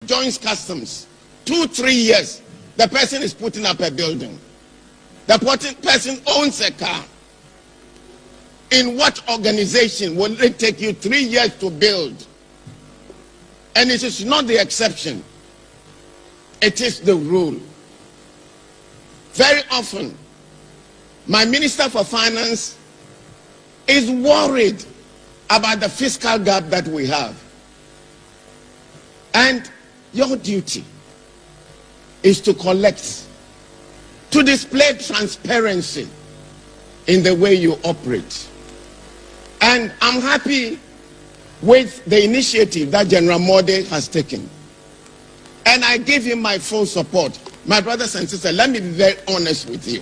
joins customs, 2-3 years, the person is putting up a building. The person owns a car. In what organization will it take you 3 years to build? And it is not the exception. It is the rule. Very often, my Minister for Finance is worried about the fiscal gap that we have. And your duty is to collect, to display transparency in the way you operate. And I'm happy with the initiative that General Modi has taken. And I give him my full support. My brothers and sisters, let me be very honest with you.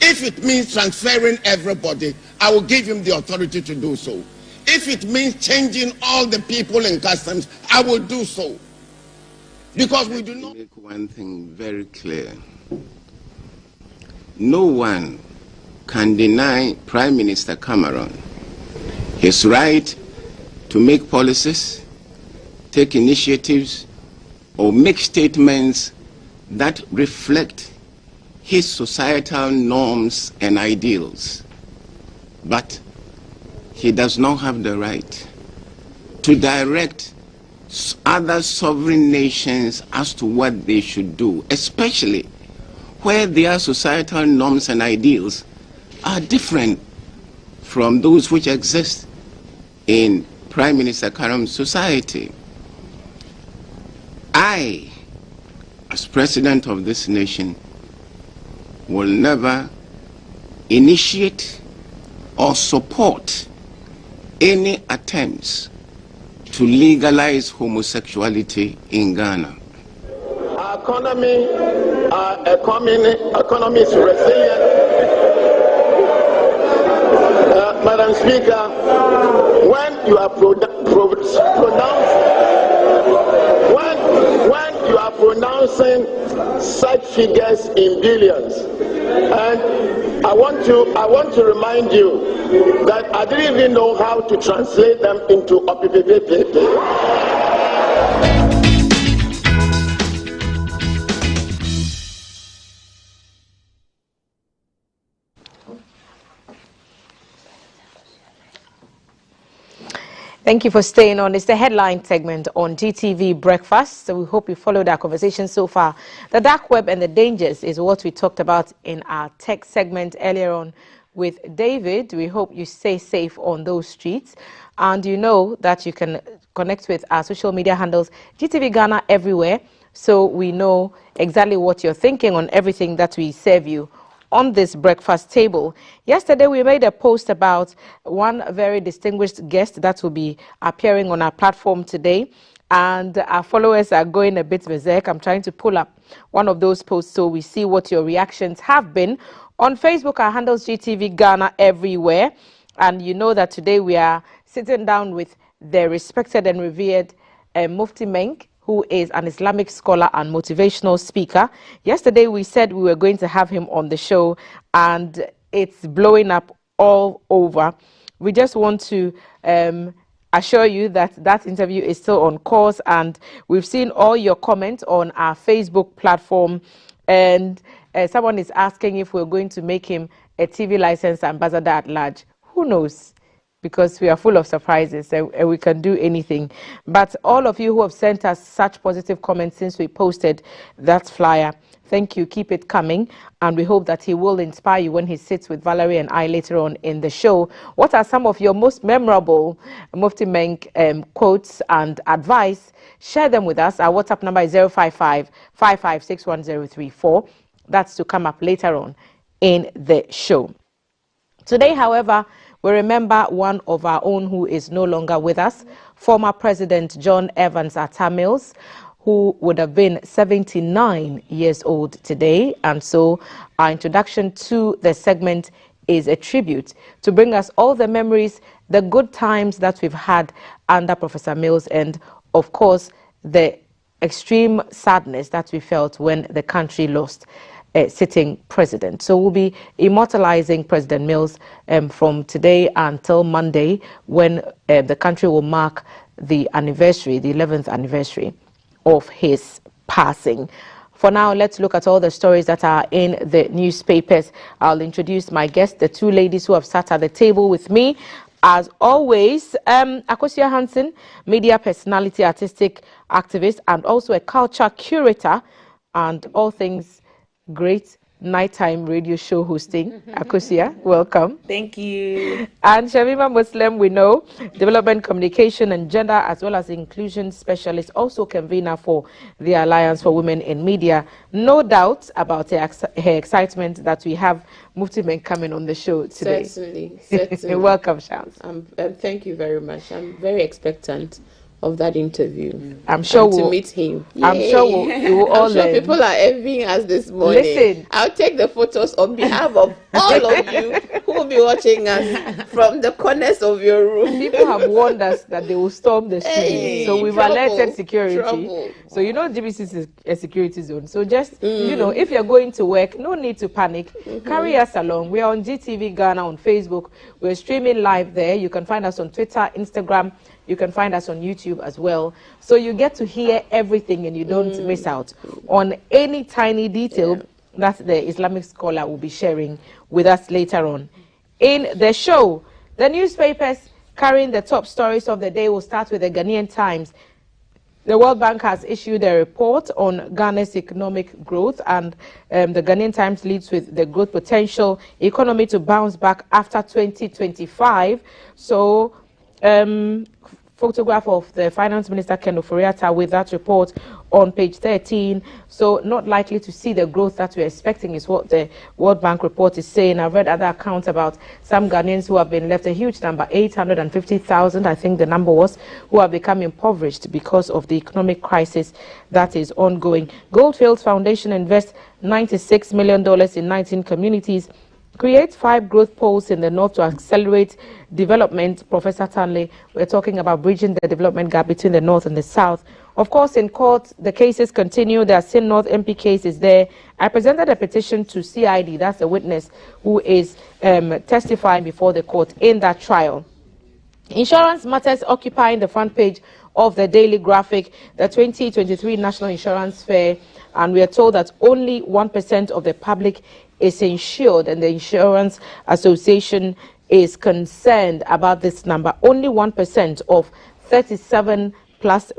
If it means transferring everybody, I will give him the authority to do so. If it means changing all the people in customs, I will do so. Because we do not make one thing very clear. No one can deny Prime Minister Cameron his right to make policies, take initiatives, or make statements that reflect his societal norms and ideals. But he does not have the right to direct other sovereign nations as to what they should do, especially where their societal norms and ideals are different from those which exist in Prime Minister Karam's society. I, as president of this nation, will never initiate or support any attempts to legalize homosexuality in Ghana. Our economy is resilient. Madam Speaker, when you are pronouncing such figures in billions, and I want to remind you that I didn't even know how to translate them into OPPPP. Thank you for staying on. It's the headline segment on GTV Breakfast. So we hope you followed our conversation so far. The dark web and the dangers is what we talked about in our tech segment earlier on with David. We hope you stay safe on those streets. And you know that you can connect with our social media handles, GTV Ghana everywhere. So we know exactly what you're thinking on everything that we serve you on this breakfast table. Yesterday, we made a post about one very distinguished guest that will be appearing on our platform today. And our followers are going a bit berserk. I'm trying to pull up one of those posts so we see what your reactions have been. On Facebook, our handles GTV Ghana everywhere. And you know that today we are sitting down with the respected and revered Mufti Menk, who is an Islamic scholar and motivational speaker. Yesterday, we said we were going to have him on the show, and it's blowing up all over. We just want to assure you that that interview is still on course, and we've seen all your comments on our Facebook platform. And someone is asking if we're going to make him a TV license ambassador at large. Who knows? Because we are full of surprises and we can do anything. But all of you who have sent us such positive comments since we posted that flyer, thank you. Keep it coming. And we hope that he will inspire you when he sits with Valerie and I later on in the show. What are some of your most memorable Mufti Menk quotes and advice? Share them with us. Our WhatsApp number is 055-5561-034. That's to come up later on in the show. Today, however, we remember one of our own who is no longer with us, former President John Evans Atta Mills, who would have been 79 years old today. And so our introduction to the segment is a tribute to bring us all the memories, the good times that we've had under Professor Mills, and of course, the extreme sadness that we felt when the country lost sitting president. So we'll be immortalizing President Mills from today until Monday, when the country will mark the anniversary, the 11th anniversary of his passing. For now, let's look at all the stories that are in the newspapers. I'll introduce my guests, the two ladies who have sat at the table with me. As always, Akosua Hansen, media personality, artistic activist, and also a culture curator, and all things great nighttime radio show hosting. Akosua, welcome. Thank you. And Shamima Muslim, we know, development, communication, and gender, as well as inclusion specialist, also convener for the Alliance for Women in Media. No doubt about her excitement that we have Mufti Men coming on the show today. Certainly. Welcome, Shams. Thank you very much. I'm very expectant of that interview. I'm sure to meet him. I'm sure we'll all I'm sure learn. people are envying us this morning. Listen, I'll take the photos on behalf of all of you who will be watching us from the corners of your room. People have warned us that they will storm the street, so we've alerted security. So you know GBC is a security zone. So just you know, if you're going to work, no need to panic. Carry us along. We are on GTV Ghana on Facebook. We're streaming live there. You can find us on Twitter, Instagram. You can find us on YouTube as well. So you get to hear everything and you don't miss out on any tiny detail that the Islamic scholar will be sharing with us later on. In the show, the newspapers carrying the top stories of the day will start with the Ghanaian Times. The World Bank has issued a report on Ghana's economic growth, and the Ghanaian Times leads with the growth potential economy to bounce back after 2025. So, photograph of the Finance Minister Ken Ofori-Atta with that report on page 13. So not likely to see the growth that we're expecting is what the World Bank report is saying. I've read other accounts about some Ghanaians who have been left, a huge number, 850,000, I think the number was, who have become impoverished because of the economic crisis that is ongoing. Goldfields Foundation invests $96 million in 19 communities, create 5 growth poles in the north to accelerate development. Professor Tanley, we're talking about bridging the development gap between the north and the south. Of course, in court, the cases continue. The Asin North MP case is there. I presented a petition to CID, that's the witness who is testifying before the court in that trial. Insurance matters occupying the front page of the Daily Graphic, the 2023 National Insurance Fair, and we are told that only 1% of the public is insured, and the Insurance Association is concerned about this number. Only 1% of 37+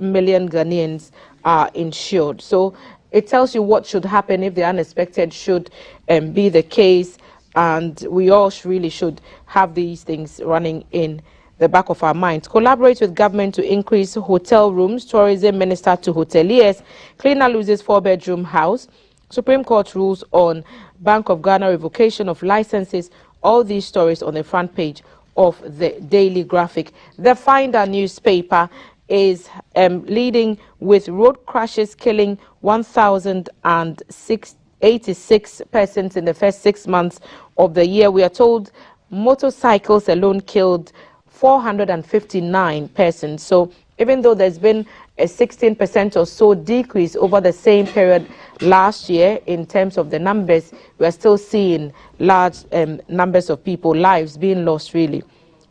million Ghanaians are insured. So it tells you what should happen if the unexpected should be the case, and we all really should have these things running in the back of our minds. Collaborate with government to increase hotel rooms. Tourism Minister to hoteliers. Cleaner loses 4-bedroom house. Supreme Court rules on Bank of Ghana revocation of licenses. All these stories on the front page of the Daily Graphic. The Finder newspaper is leading with road crashes killing 1,086 persons in the first 6 months of the year. We are told motorcycles alone killed 459 persons. So even though there's been a 16% or so decrease over the same period last year in terms of the numbers, we are still seeing large numbers of people, lives being lost really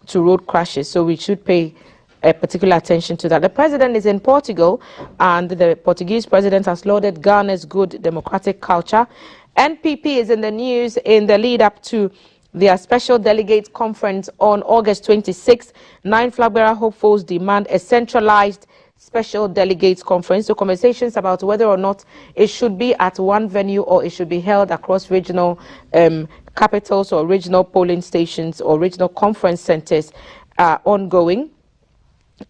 to road crashes. So we should pay particular attention to that. The president is in Portugal, and the Portuguese president has lauded Ghana's good democratic culture. NPP is in the news in the lead up to their special delegates conference on August 26. 9 Flagbera hopefuls demand a centralized special delegates conference. So conversations about whether or not it should be at one venue or it should be held across regional capitals or regional polling stations or regional conference centers are ongoing.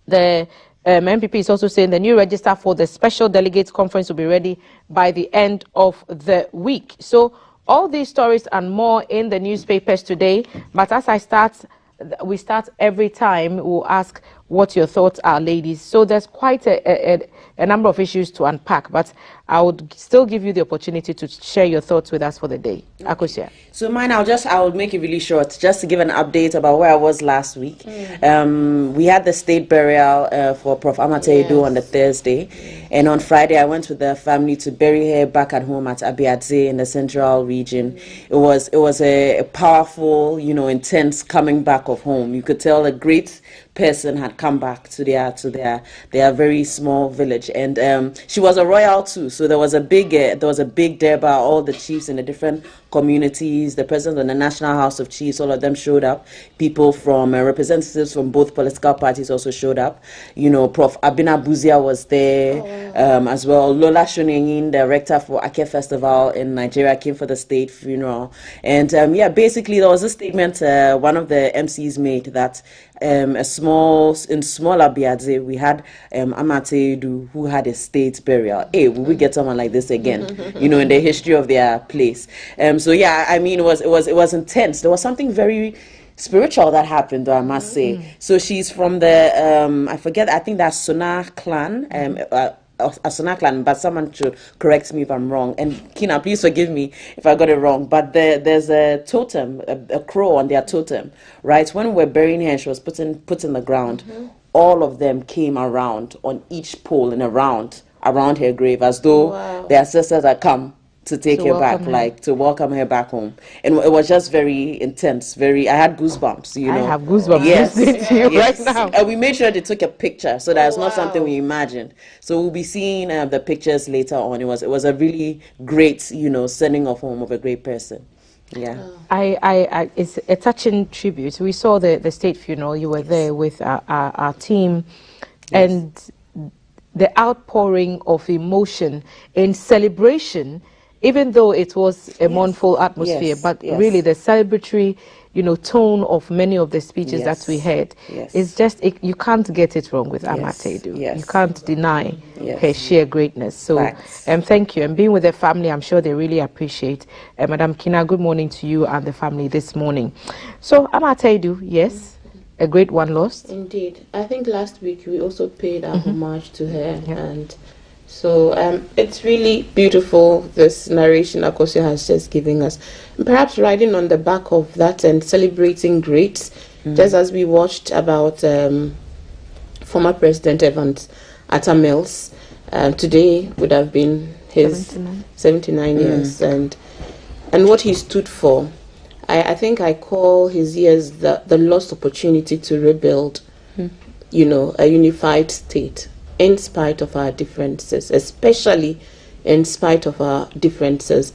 The MPP is also saying the new register for the special delegates conference will be ready by the end of the week. So all these stories and more in the newspapers today. But as we start every time, we'll ask what your thoughts are, ladies. So there's quite a number of issues to unpack, but I would still give you the opportunity to share your thoughts with us for the day. Okay. Akosua. So mine, I'll make it really short, just to give an update about where I was last week. We had the state burial for Prof. Amate Edo on the Thursday, and on Friday I went with the family to bury her back at home at Abiadze in the central region. It was a powerful, intense coming back of home. You could tell a great person had come back to their very small village, and she was a royal too. So there was a big Durbar. All the chiefs in the different communities, the president of the National House of Chiefs, all of them showed up. People from representatives from both political parties also showed up. You know, Prof. Abina Buzia was there as well. Lola Shoneyin, director for Ake Festival in Nigeria, came for the state funeral. And basically there was a statement one of the MCs made that in small Abiadze, we had Amatei Edu, who had a state burial. Hey, will we get someone like this again? You know, in the history of their place. So yeah, I mean, it was intense. There was something very spiritual that happened, though, I must say. So she's from the I think that's Sona clan. Asana clan, but someone should correct me if I'm wrong. And Kina, please forgive me if I got it wrong. But there's a totem, a crow on their totem, right? When we were burying her, she was put in the ground. All of them came around on each pole in a round around her grave, as though their ancestors had come to take her back, like to welcome her back home. And it was just very intense. I had goosebumps, you know. I have goosebumps listening to you right now. And we made sure they took a picture, so that's not something we imagined. So we'll be seeing the pictures later on. It was a really great, you know, sending off home of a great person. Yeah. It's a touching tribute. We saw the state funeral. You were there with our team, and the outpouring of emotion in celebration, even though it was a mournful atmosphere, but really the celebratory, you know, tone of many of the speeches that we heard is just, you can't get it wrong with Amatei Edu. You can't deny her sheer greatness. So thank you. And being with the family, I'm sure they really appreciate. Madam Kina, good morning to you and the family this morning. So Amatei Edu, yes, a great one lost. Indeed. I think last week we also paid our homage to her, and so it's really beautiful, this narration Akosua has just given us. Perhaps riding on the back of that and celebrating greats, just as we watched about former President Evans Atta Mills. Today would have been his 79 years, and what he stood for. I think I call his years the lost opportunity to rebuild, you know, a unified state, in spite of our differences, especially in spite of our differences.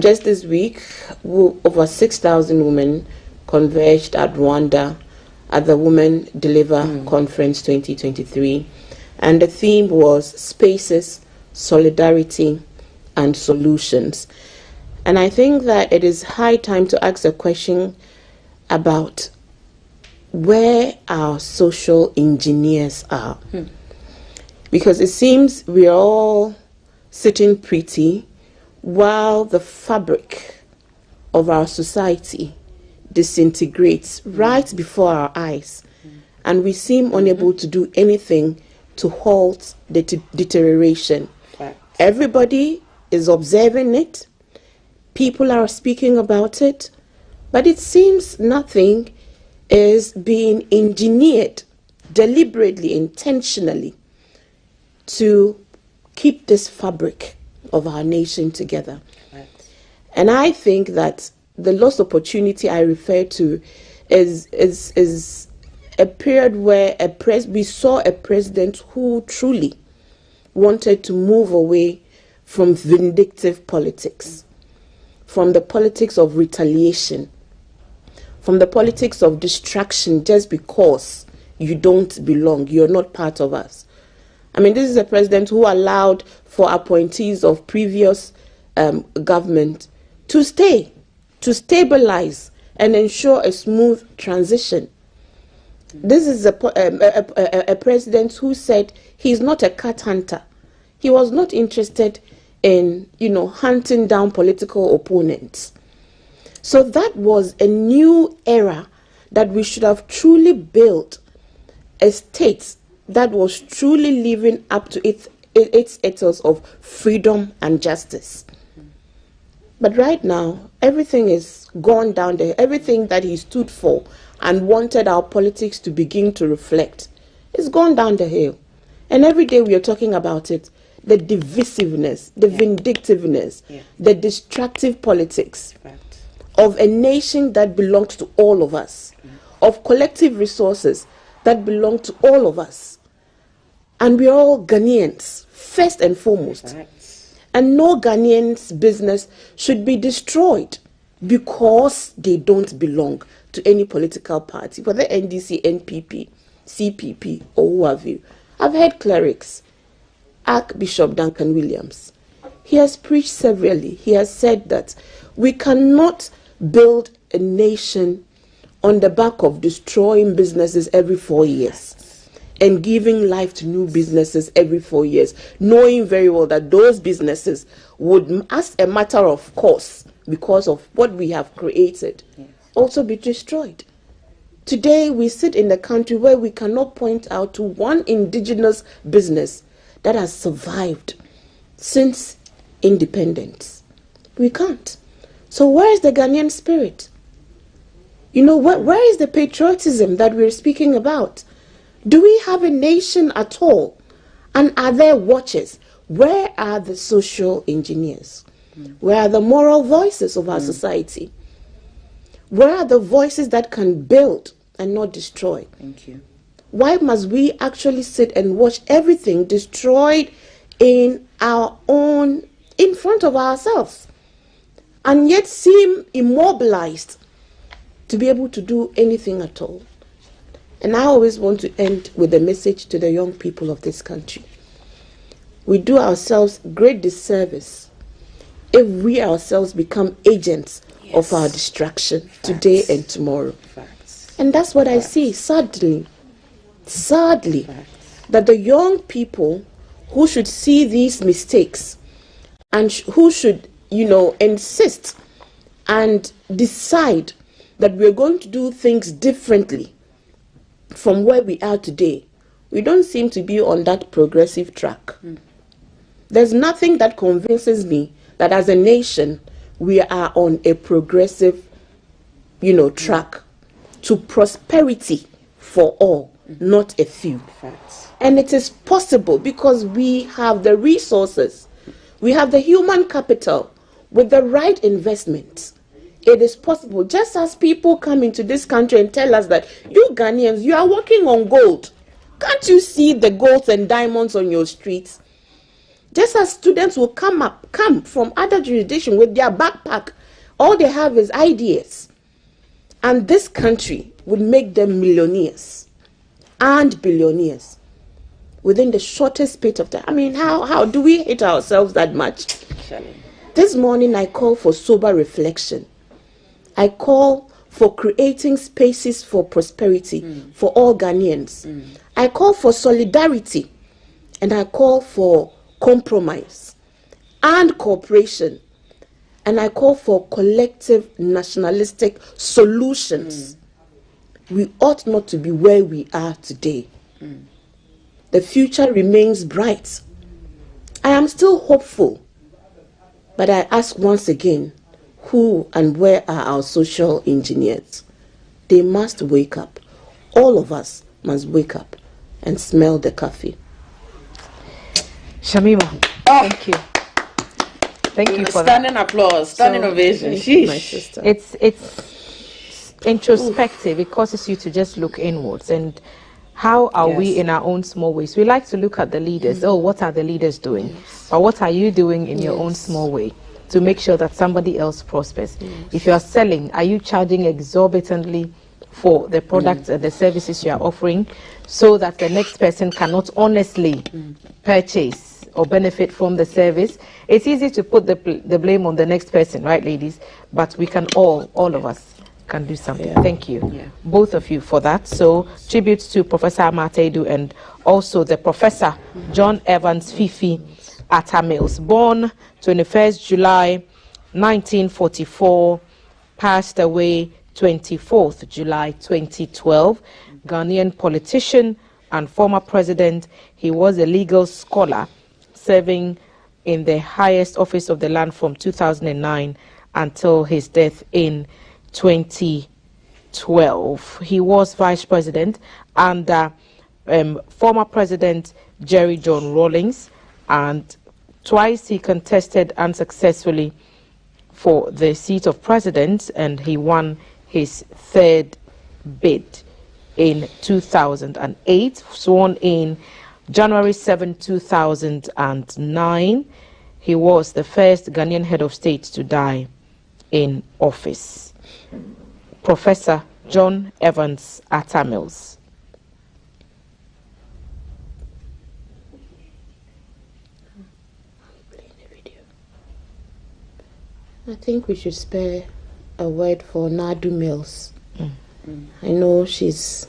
Just this week, over 6,000 women converged at Rwanda at the Women Deliver Conference 2023. And the theme was Spaces, Solidarity, and Solutions. And I think that it is high time to ask a question about where our social engineers are. Because it seems we are all sitting pretty while the fabric of our society disintegrates right before our eyes. And we seem unable to do anything to halt the deterioration. Everybody is observing it. People are speaking about it. But it seems nothing is being engineered deliberately, intentionally, to keep this fabric of our nation together. And I think that the lost opportunity I refer to is a period where we saw a president who truly wanted to move away from vindictive politics, from the politics of retaliation, from the politics of distraction just because you don't belong, you're not part of us. I mean, this is a president who allowed for appointees of previous government to stay, to stabilize and ensure a smooth transition. This is a president who said he's not a cat hunter. He was not interested in, you know, hunting down political opponents. So that was a new era that we should have truly built a state that was truly living up to its ethos of freedom and justice. But right now, everything is gone down there. Everything that he stood for and wanted our politics to begin to reflect is gone down the hill. And every day we are talking about it, the divisiveness, the vindictiveness, the destructive politics of a nation that belongs to all of us, of collective resources that belong to all of us. And we're all Ghanaians, first and foremost. And no Ghanaian's business should be destroyed because they don't belong to any political party, whether NDC, NPP, CPP, or who have you. I've heard clerics, Archbishop Duncan Williams. He has preached severally. He has said that we cannot build a nation on the back of destroying businesses every 4 years and giving life to new businesses every 4 years, knowing very well that those businesses would, as a matter of course, because of what we have created, also be destroyed. Today, we sit in a country where we cannot point out to one indigenous business that has survived since independence. We can't. So where is the Ghanaian spirit? You know, where is the patriotism that we're speaking about? Do we have a nation at all? And are there watchers? Where are the social engineers? Where are the moral voices of our society? Where are the voices that can build and not destroy? Thank you. Why must we actually sit and watch everything destroyed in front of ourselves, and yet seem immobilized to be able to do anything at all? And I always want to end with a message to the young people of this country. We do ourselves great disservice if we ourselves become agents of our distraction today and tomorrow. And that's what I see, sadly, that the young people who should see these mistakes and who should, insist and decide that we're going to do things differently from where we are today, we don't seem to be on that progressive track. There's nothing that convinces me that as a nation, we are on a progressive, track to prosperity for all, not a few. And it is possible because we have the resources, we have the human capital with the right investment. It is possible. Just as people come into this country and tell us that you Ghanaians, you are working on gold. Can't you see the golds and diamonds on your streets? Just as students will come from other jurisdictions with their backpack, all they have is ideas. And this country would make them millionaires and billionaires within the shortest space of time. I mean, how do we hate ourselves that much? This morning I call for sober reflection. I call for creating spaces for prosperity for all Ghanaians. I call for solidarity, and I call for compromise and cooperation, and I call for collective nationalistic solutions. We ought not to be where we are today. The future remains bright. I am still hopeful, but I ask once again, who and where are our social engineers? They must wake up. All of us must wake up and smell the coffee. Shamima, thank you. Thank you for standing that. Applause, standing ovation. Sheesh. My sister. It's introspective. It causes you to just look inwards. And how are we in our own small ways? We like to look at the leaders. Oh, what are the leaders doing? But what are you doing in your own small way to make sure that somebody else prospers? If you are selling, are you charging exorbitantly for the products and the services you are offering so that the next person cannot honestly purchase or benefit from the service? It's easy to put the blame on the next person, right, ladies? But we can all of us can do something. Thank you, both of you, for that. So tributes to Professor Amartey Edu and also the Professor John Evans Fifi Atta Mills, born 21st July 1944, passed away 24th July 2012, Ghanaian politician and former president. He was a legal scholar serving in the highest office of the land from 2009 until his death in 2012. He was vice president under former president Jerry John Rawlings, and twice he contested unsuccessfully for the seat of president, and he won his third bid. in 2008, sworn in January 7, 2009. He was the first Ghanaian head of state to die in office. Professor John Evans Atta Mills. I think we should spare a word for Nadu Mills. I know she's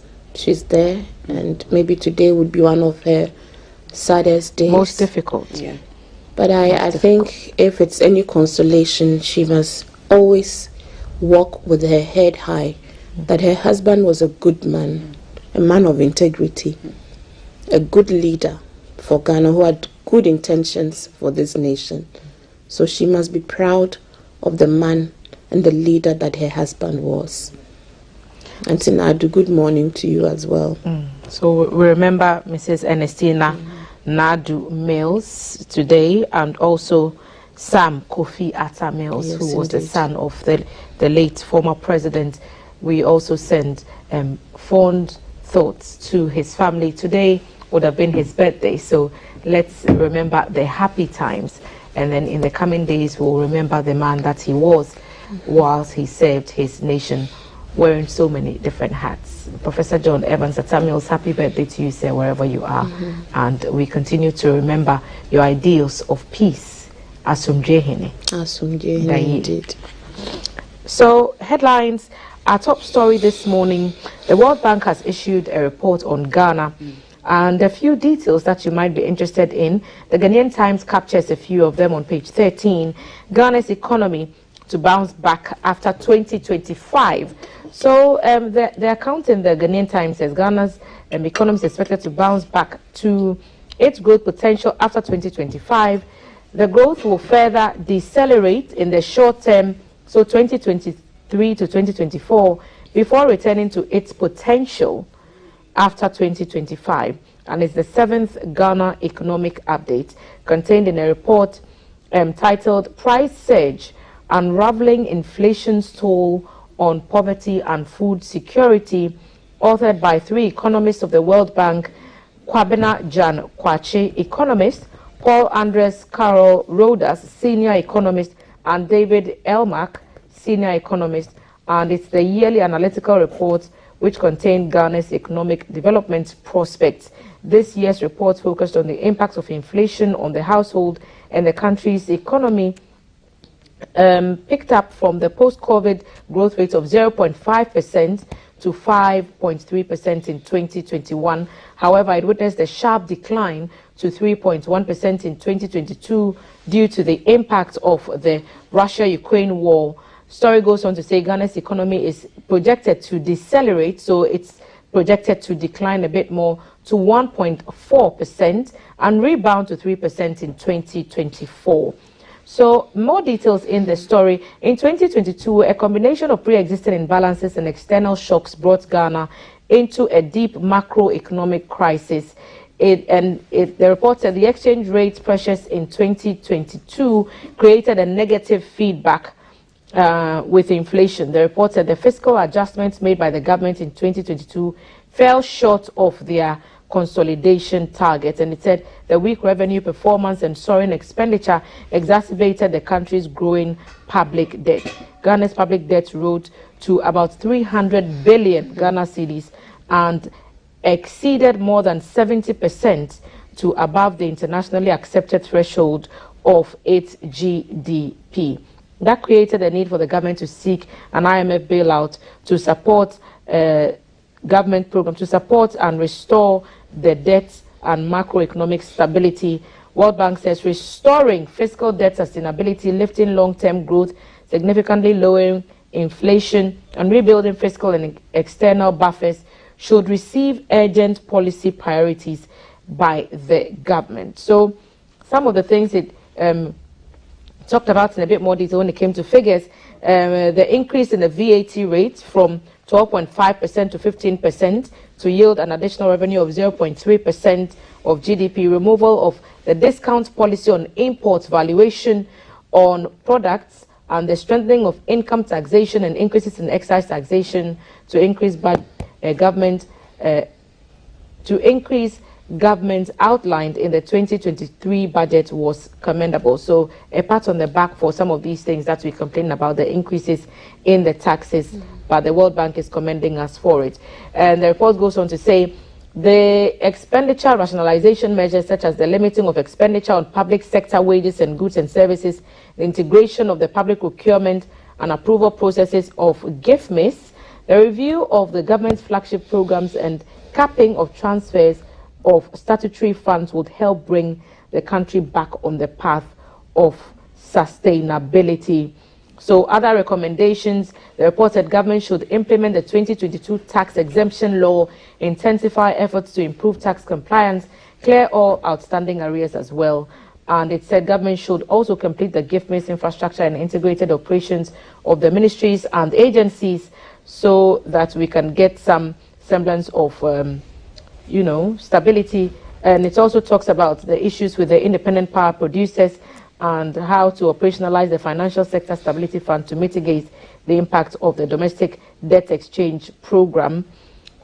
there, and maybe today would be one of her saddest days. Most difficult. Yeah. But I think if it's any consolation, she must always walk with her head high, that her husband was a good man, a man of integrity, a good leader for Ghana who had good intentions for this nation. So she must be proud of the man and the leader that her husband was. And Nadu, good morning to you as well. So we remember Mrs. Ernestina Nadu Mills today, and also Sam Kofi Atta Mills, Yes, who was the indeed. son of the late former president. We also send fond thoughts to his family. Today would have been his birthday, so let's remember the happy times, and then in the coming days we'll remember the man that he was whilst he served his nation, wearing so many different hats. Professor John Evans Atta Mills, happy birthday to you, sir, wherever you are. And we continue to remember your ideals of peace. Asumjehene. Asumjehene, indeed. So, headlines. Our top story this morning, the World Bank has issued a report on Ghana, and a few details that you might be interested in. The Ghanaian Times captures a few of them on page 13. Ghana's economy to bounce back after 2025. So the account in the Ghanaian Times says Ghana's economy is expected to bounce back to its growth potential after 2025. The growth will further decelerate in the short term, so 2023 to 2024, before returning to its potential after 2025. And it's the 7th Ghana Economic Update, contained in a report titled Price Surge, Unraveling Inflation's Toll on Poverty and Food Security, authored by 3 economists of the World Bank, Kwabena Jan Kwache, economist, Paul Andres Carol Rodas, senior economist, and David Elmack, senior economist. And it's the yearly analytical report which contained Ghana's economic development prospects. This year's report focused on the impacts of inflation on the household and the country's economy, picked up from the post-COVID growth rate of 0.5% to 5.3% in 2021. However, it witnessed a sharp decline to 3.1% in 2022 due to the impact of the Russia-Ukraine war. Story goes on to say Ghana's economy is projected to decelerate, so it's projected to decline a bit more to 1.4% and rebound to 3% in 2024. So, more details in the story. In 2022, a combination of pre-existing imbalances and external shocks brought Ghana into a deep macroeconomic crisis. The report said the exchange rate pressures in 2022 created a negative feedback with inflation. The report said the fiscal adjustments made by the government in 2022 fell short of their consolidation target, and it said the weak revenue performance and soaring expenditure exacerbated the country's growing public debt. Ghana's public debt rose to about 300 billion Ghana cedis and exceeded more than 70% to above the internationally accepted threshold of its GDP. That created a need for the government to seek an IMF bailout to support government program to support and restore the debt and macroeconomic stability. World Bank says restoring fiscal debt sustainability, lifting long-term growth, significantly lowering inflation, and rebuilding fiscal and external buffers should receive urgent policy priorities by the government. So some of the things it talked about in a bit more detail when it came to figures, the increase in the VAT rate from 12.5% to 15% to yield an additional revenue of 0.3% of GDP, removal of the discount policy on import valuation on products, and the strengthening of income taxation and increases in excise taxation to increase government to increase government outlined in the 2023 budget was commendable. So a pat on the back for some of these things that we complain about, the increases in the taxes, but the World Bank is commending us for it. And the report goes on to say the expenditure rationalization measures such as the limiting of expenditure on public sector wages and goods and services, the integration of the public procurement and approval processes of GIFMIS, the review of the government's flagship programs and capping of transfers of statutory funds would help bring the country back on the path of sustainability. So other recommendations, the report said government should implement the 2022 tax exemption law, intensify efforts to improve tax compliance, clear all outstanding arrears as well. And it said government should also complete the GIFMIS infrastructure and integrated operations of the ministries and agencies so that we can get some semblance of stability. And it also talks about the issues with the independent power producers and how to operationalize the Financial Sector Stability Fund to mitigate the impact of the domestic debt exchange program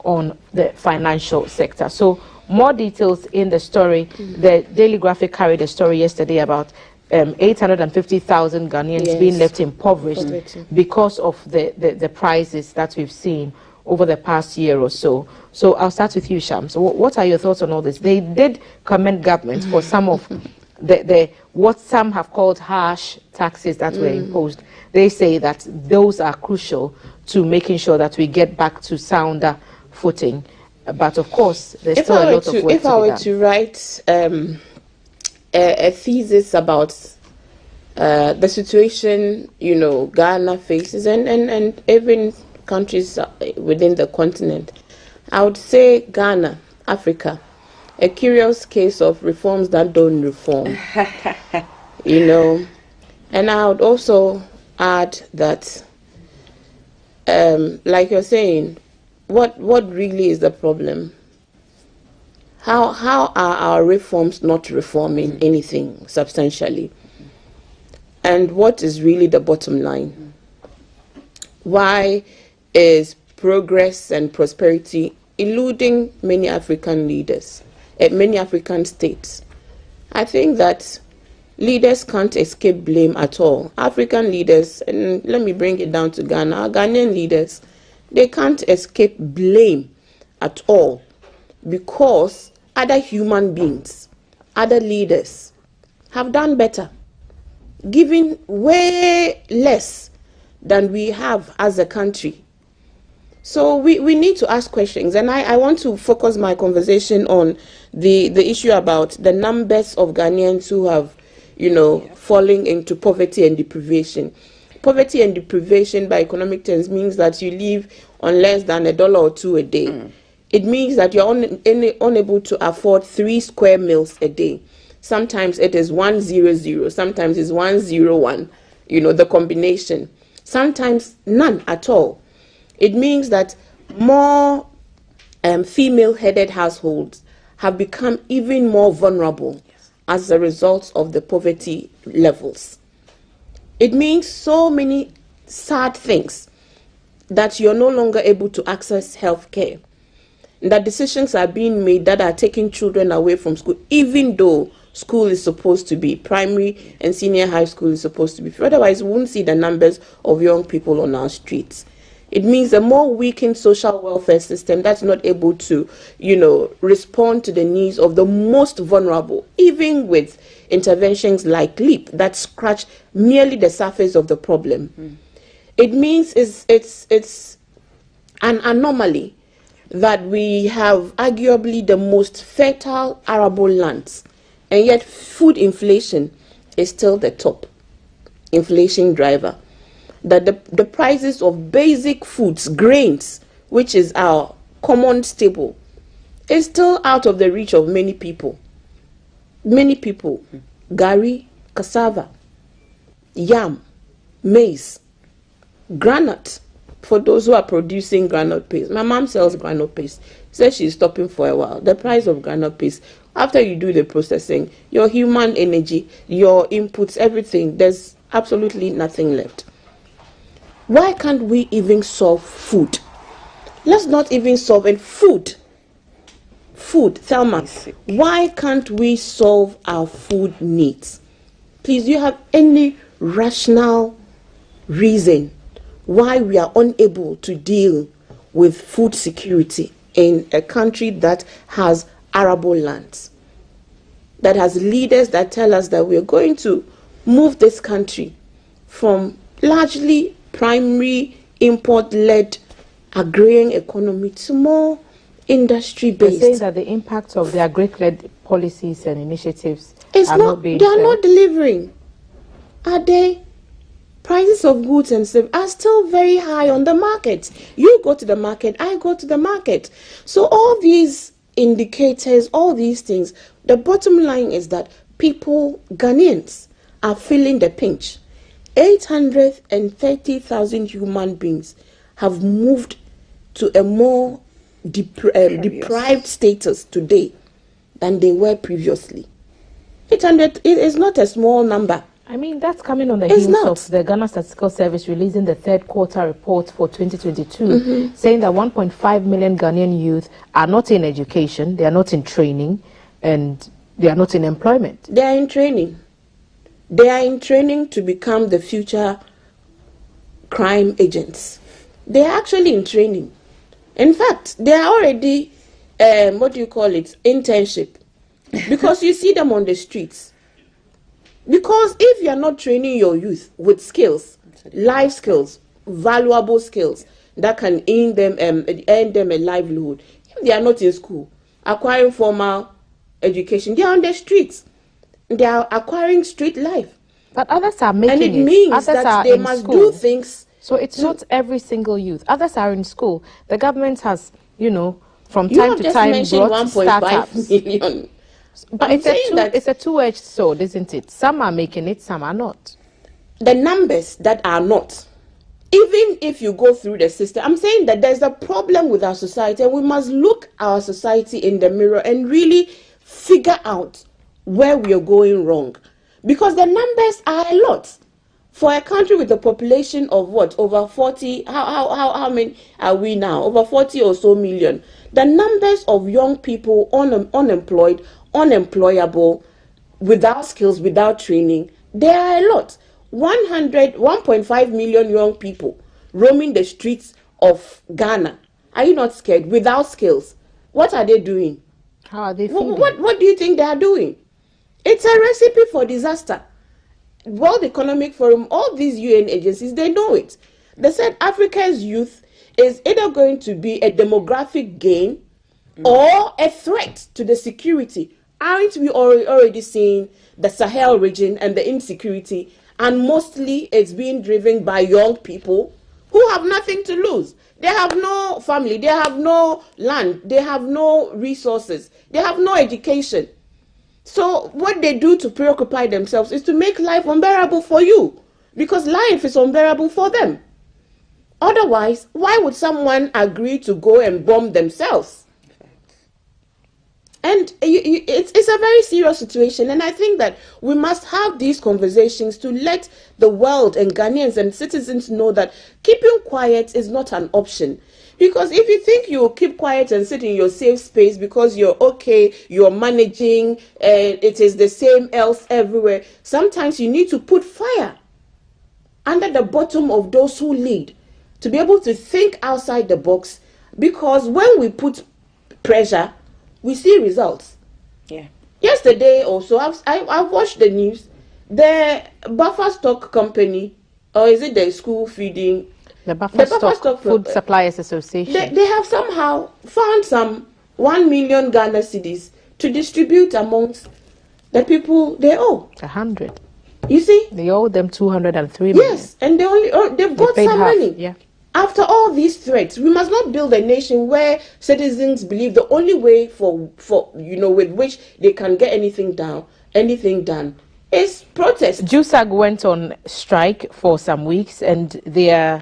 on the financial sector. So more details in the story. The Daily Graphic carried a story yesterday about 850,000 Ghanaians being left impoverished because of the prices that we've seen over the past year or so. So I'll start with you, Sham. So what are your thoughts on all this? They did commend government for some of the what some have called harsh taxes that were imposed. They say that those are crucial to making sure that we get back to sounder footing. But of course, there's still a lot of work to be done. If I were to write a thesis about the situation, Ghana faces and even countries within the continent, I would say Ghana, Africa, a curious case of reforms that don't reform. And I would also add that, like you're saying, what really is the problem? How are our reforms not reforming anything substantially? And what is really the bottom line? Why is progress and prosperity eluding many African leaders, many African states? I think that leaders can't escape blame at all. African leaders, and let me bring it down to Ghana, our Ghanaian leaders, they can't escape blame at all because other human beings, other leaders have done better, giving way less than we have as a country. So we need to ask questions, and I want to focus my conversation on the issue about the numbers of Ghanaians who have, falling into poverty and deprivation. Poverty and deprivation by economic terms means that you live on less than $1 or $2 a day. It means that you're unable to afford 3 square meals a day. Sometimes it is 100, sometimes it's 101, the combination. Sometimes none at all. It means that more female-headed households have become even more vulnerable as a result of the poverty levels. It means so many sad things, that you're no longer able to access health care, that decisions are being made that are taking children away from school, even though school is supposed to be, primary and senior high school is supposed to be free. Otherwise, we won't see the numbers of young people on our streets. It means a more weakened social welfare system that's not able to, respond to the needs of the most vulnerable, even with interventions like LEAP that scratch merely the surface of the problem. It means it's an anomaly that we have arguably the most fertile arable lands, and yet food inflation is still the top inflation driver. That the prices of basic foods, grains, which is our common staple, is still out of the reach of many people. Many people, gari, cassava, yam, maize, granite, for those who are producing granite paste. My mom sells granite paste. Says she's stopping for a while. The price of granite paste, after you do the processing, your human energy, your inputs, everything, there's absolutely nothing left. Why can't we even solve food? Let's not even solve it. Food food, Thelma, why can't we solve our food needs? Please, do you have any rational reason why we are unable to deal with food security in a country that has arable lands, that has leaders that tell us that we're going to move this country from largely primary import-led agrarian economy to more industry-based? They're saying that the impact of the agri-led policies and initiatives they are not delivering. Are they? Prices of goods and services are still very high on the market. You go to the market, I go to the market. So all these indicators, all these things, the bottom line is that people, Ghanaians, are feeling the pinch. 830,000 human beings have moved to a more deprived status today than they were previously. 800 is not a small number. I mean, that's coming on the heels of the Ghana Statistical Service releasing the third quarter report for 2022, saying that 1.5 million Ghanaian youth are not in education, they are not in training, and they are not in employment. They are in training. They are in training to become the future crime agents. They are actually in training. In fact, they are already, internship. Because you see them on the streets. Because if you are not training your youth with skills, life skills, valuable skills that can earn them a livelihood, if they are not in school, acquiring formal education, they are on the streets. They are acquiring street life. But others are making it. And it means that they must do things. So it's not every single youth. Others are in school. The government has, from time to time brought startups. Million. But it's a two-edged sword, isn't it? Some are making it, some are not. The numbers that are not, even if you go through the system, I'm saying that there's a problem with our society, and we must look our society in the mirror and really figure out where we are going wrong. Because the numbers are a lot. For a country with a population of over 40, how many are we now? Over 40 or so million. The numbers of young people unemployed, unemployable, without skills, without training, there are a lot. 1.5 million young people roaming the streets of Ghana. Are you not scared? Without skills. What are they doing? How are they feeding? What do you think they are doing? It's a recipe for disaster. World Economic Forum, all these UN agencies, they know it. They said Africa's youth is either going to be a demographic gain or a threat to the security. Aren't we already seeing the Sahel region and the insecurity? And mostly it's being driven by young people who have nothing to lose. They have no family, they have no land, they have no resources, they have no education. So what they do to preoccupy themselves is to make life unbearable for you, because life is unbearable for them. Otherwise, why would someone agree to go and bomb themselves? And it's a very serious situation, and I think that we must have these conversations to let the world and Ghanaians and citizens know that keeping quiet is not an option. Because if you think you'll keep quiet and sit in your safe space because you're okay, you're managing, it is the same else everywhere, sometimes you need to put fire under the bottom of those who lead to be able to think outside the box, because when we put pressure, we see results. Yeah. Yesterday also, I watched the news. The Buffer Stock Company, or is it the school feeding? The Buffer Stock Food Suppliers Association. They have somehow found some 1 million Ghana cedis to distribute amongst the people they owe. 100. You see? They owe them 203 million. Yes, and they've got some money. Yeah. After all these threats, we must not build a nation where citizens believe the only way for with which they can get anything done is protest. JUSAG went on strike for some weeks, and the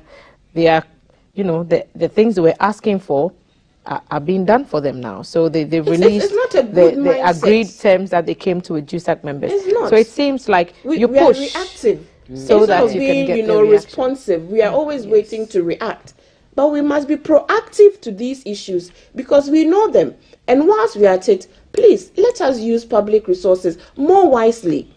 things they were asking for are being done for them now. So they released the agreed terms that they came to with JUSAG members. It's not. So it seems like you we push. are reactive. So Instead that of you being, can get the responsive, we are always waiting to react. but we must be proactive to these issues because we know them. And whilst we are at it, please let us use public resources more wisely.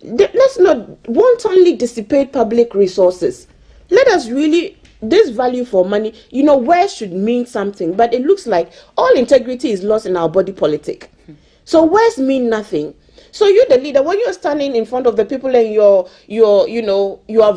Let's not wantonly dissipate public resources. Let us really, this value for money, where should mean something, but it looks like all integrity is lost in our body politic. So words mean nothing. So you, the leader, when you're standing in front of the people and you're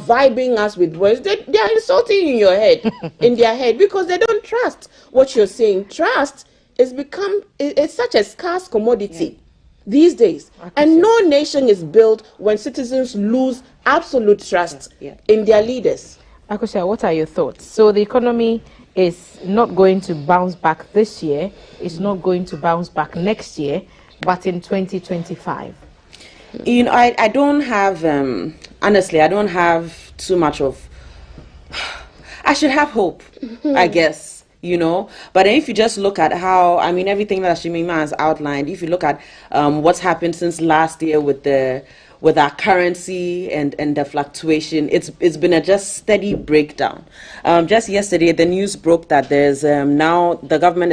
vibing us with words, they are insulting you in your head, in their head, because they don't trust what you're saying. Trust it's such a scarce commodity these days, and no nation is built when citizens lose absolute trust in their leaders. Akosua, what are your thoughts? So the economy is not going to bounce back this year. It's not going to bounce back next year, but in 2025. I don't have, honestly, I don't have too much of, I should have hope, I guess. But if you just look at how, everything that Ashimima has outlined, if you look at what's happened since last year with our currency and the fluctuation, it's been a just steady breakdown. Just yesterday, the news broke that there's now the government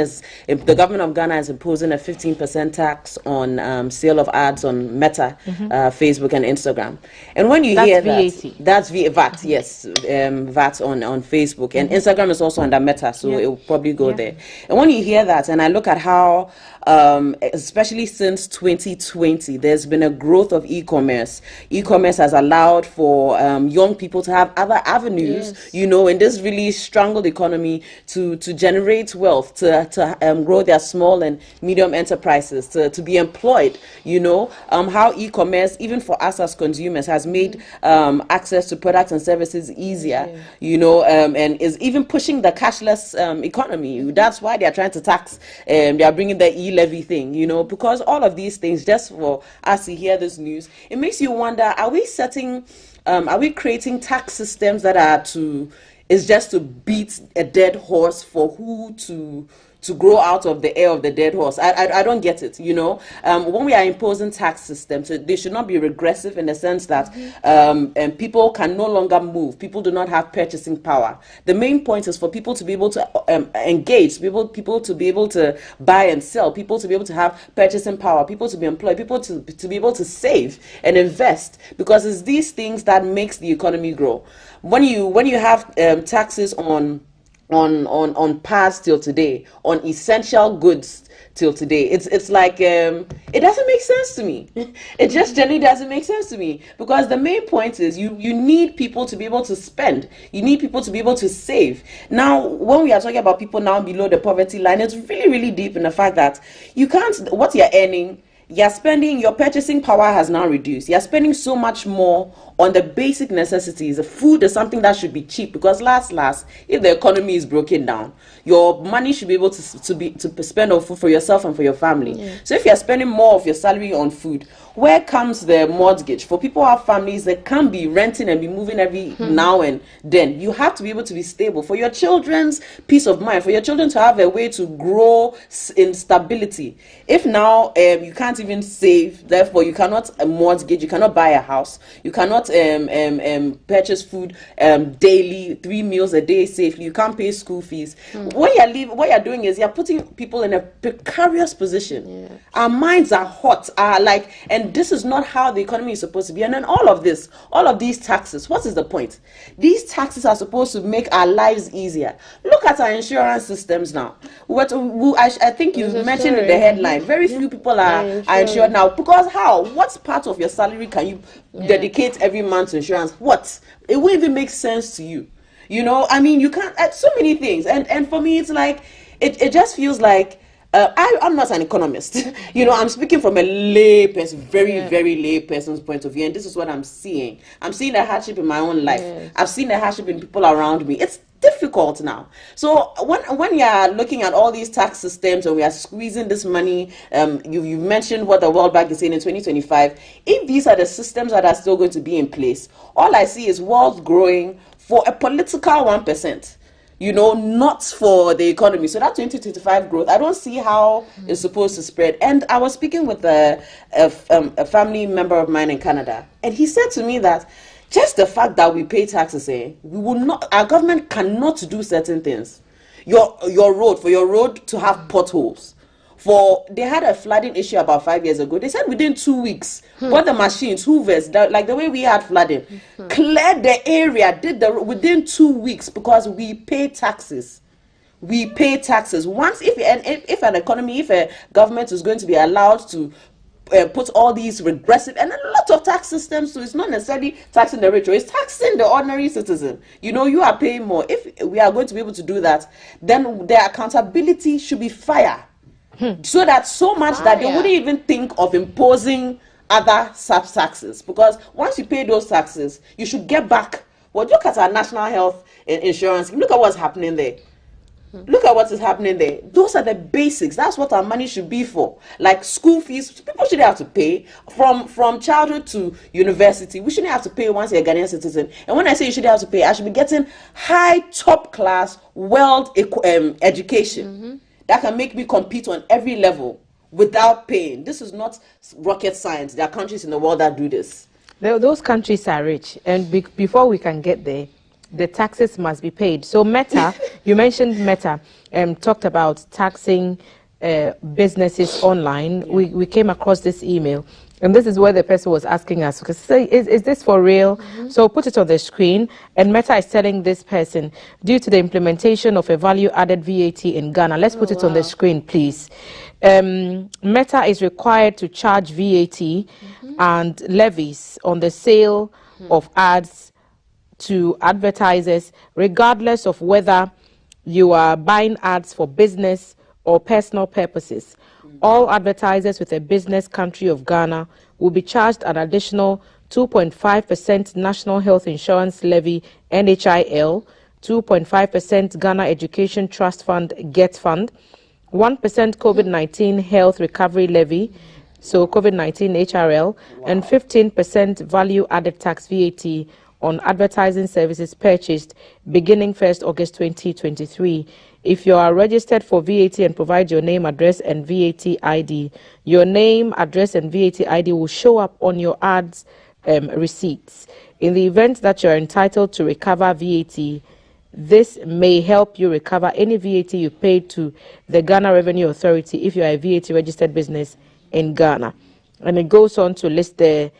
of Ghana is imposing a 15% tax on sale of ads on Meta, Facebook and Instagram. And when you hear that, that's VAT, yes, VAT on Facebook, and Instagram is also under Meta, so it will probably go there. And when you hear that, and I look at how, especially since 2020, there's been a growth of e-commerce. E-commerce has allowed for young people to have other avenues, in this really strangled economy to generate wealth, to grow their small and medium enterprises, to be employed. How e-commerce, even for us as consumers, has made access to products and services easier. And is even pushing the cashless economy. That's why they are trying to tax. They are bringing the e-levy thing. Because all of these things, just for us to hear this news, it makes you wonder: are we creating tax systems that is just to beat a dead horse for who to grow out of the air of the dead horse? I don't get it. When we are imposing tax systems, they should not be regressive in the sense that people can no longer move. People do not have purchasing power. The main point is for people to be able to engage, people to be able to buy and sell, people to be able to have purchasing power, people to be employed, people to be able to save and invest, because it's these things that makes the economy grow. When you have taxes on parts till today, on essential goods till today, it's like it doesn't make sense to me. It just generally doesn't make sense to me, because the main point is you need people to be able to spend, you need people to be able to save. Now, when we are talking about people now below the poverty line, it's really, really deep in the fact that you can't, what you're earning, you're spending, your purchasing power has now reduced. You're spending so much more on the basic necessities. The food is something that should be cheap, because last, if the economy is broken down, your money should be able to spend on food for yourself and for your family. So if you're spending more of your salary on food, where comes the mortgage? For people who have families that can't be renting and be moving every now and then, you have to be able to be stable. For your children's peace of mind, for your children to have a way to grow in stability. If now you can't even save, therefore you cannot mortgage, you cannot buy a house, you cannot purchase food daily, 3 meals a day safely, you can't pay school fees. What you're doing is you're putting people in a precarious position. Our minds are hot, and this is not how the economy is supposed to be. And then all of these taxes, what is the point? These taxes are supposed to make our lives easier. Look at our insurance systems now. I think you mentioned in the headline, very few people are insured now. Because how? What part of your salary can you dedicate every month to insurance? What? It won't even make sense to you. You can't, so many things. And for me, it's like, it just feels like, I'm not an economist. I'm speaking from a lay person, very lay person's point of view, and this is what I'm seeing. I'm seeing the hardship in my own life. I've seen the hardship in people around me. It's difficult now. So when you are looking at all these tax systems and we are squeezing this money, you mentioned what the World Bank is saying in 2025. If these are the systems that are still going to be in place, all I see is wealth growing for a political 1%. Not for the economy. So that 2025 growth, I don't see how it's supposed to spread. And I was speaking with a family member of mine in Canada, and he said to me that Just the fact that we pay taxes, our government cannot do certain things. Your road to have potholes. They had a flooding issue about 5 years ago. They said within 2 weeks, bought the machines, hoovers, like the way we had flooding, cleared the area, within 2 weeks, because we pay taxes. We pay taxes. Once, if a government is going to be allowed to put all these regressive and a lot of tax systems, so it's not necessarily taxing the rich, it's taxing the ordinary citizen. You are paying more. If we are going to be able to do that, then their accountability should be fire. So that that they wouldn't even think of imposing other such taxes. Because once you pay those taxes, you should get back. Well, look at our national health insurance. Look at what's happening there. Look at what is happening there. Those are the basics. That's what our money should be for. Like school fees, people shouldn't have to pay from childhood to university. We shouldn't have to pay once you're a Ghanaian citizen. And when I say you shouldn't have to pay, I should be getting high, top class, world education that can make me compete on every level without paying. This is not rocket science. There are countries in the world that do this. Those countries are rich, and before we can get there, the taxes must be paid. So Meta, you mentioned Meta, talked about taxing businesses online. Yeah. We came across this email, and this is where the person was asking us, is this for real? So put it on the screen, and Meta is telling this person, due to the implementation of a value-added VAT in Ghana, let's put it on the screen, please. Meta is required to charge VAT and levies on the sale of ads to advertisers, regardless of whether you are buying ads for business or personal purposes. All advertisers with a business country of Ghana will be charged an additional 2.5% National Health Insurance Levy, NHIL, 2.5% Ghana Education Trust Fund, GET Fund, 1% COVID-19 Health Recovery Levy, so COVID-19 HRL, and 15% value-added tax VAT on advertising services purchased beginning 1st August 2023. If you are registered for VAT and provide your name, address, and VAT ID, your name, address, and VAT ID will show up on your ads receipts. In the event that you are entitled to recover VAT, this may help you recover any VAT you paid to the Ghana Revenue Authority if you are a VAT registered business in Ghana. And it goes on to list the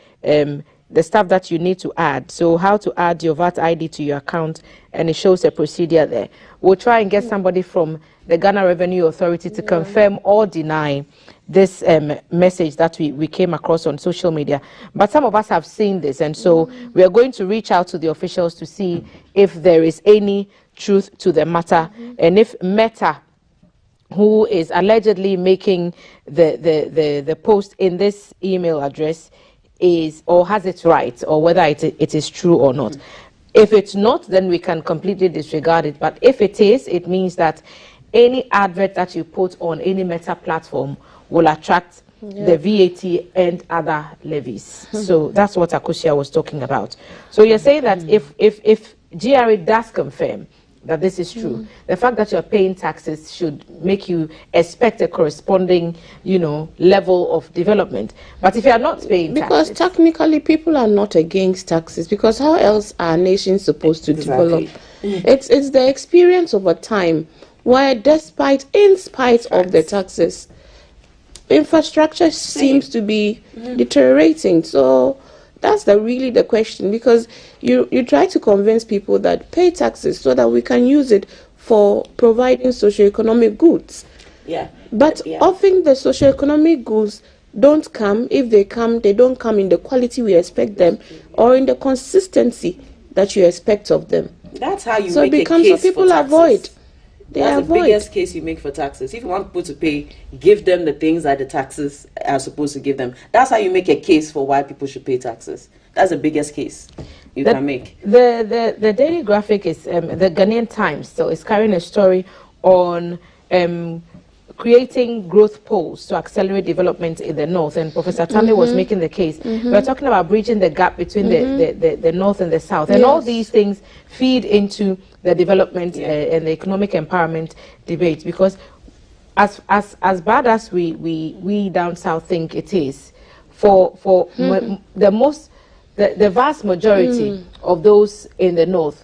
stuff that you need to add. So how to add your VAT ID to your account, and it shows a procedure there. We'll try and get somebody from the Ghana Revenue Authority to confirm or deny this message that we came across on social media. But some of us have seen this, and so we are going to reach out to the officials to see if there is any truth to the matter, and if Meta, who is allegedly making the post in this email address, is or has it right, or whether it is true or not. If it's not, then we can completely disregard it. But if it is, it means that any advert that you put on any Meta platform will attract the VAT and other levies. So that's what Akosia was talking about. So you're saying that if GRA does confirm that this is true, the fact that you're paying taxes should make you expect a corresponding, level of development. But if you're not paying taxes, because technically people are not against taxes, because how else are nations supposed to develop? It's the experience over time where in spite of the taxes, infrastructure seems to be deteriorating. So that's really the question, because you try to convince people that pay taxes so that we can use it for providing socioeconomic goods. But often the socioeconomic goods don't come. If they come, they don't come in the quality we expect them, or in the consistency that you expect of them. That's how you so make it becomes a case so people for taxes. avoid. That's the biggest case you make for taxes. If you want people to pay, give them the things that the taxes are supposed to give them. That's how you make a case for why people should pay taxes. That's the biggest case you can make. The Daily Graphic is the Ghanaian Times, so it's carrying a story on creating growth poles to accelerate development in the north, and Professor Tande was making the case. We're talking about bridging the gap between the north and the south, and all these things feed into the development and the economic empowerment debate, because as bad as we down south think it is, for the most the vast majority of those in the north,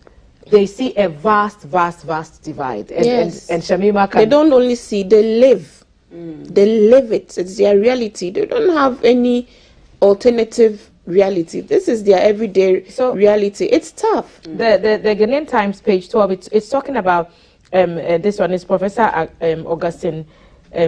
they see a vast divide. And Shamima can... They don't only see, they live. They live it. It's their reality. They don't have any alternative reality. This is their everyday reality. It's tough. The Ghanaian Times, page 12, it's talking about, this one is Professor Augustine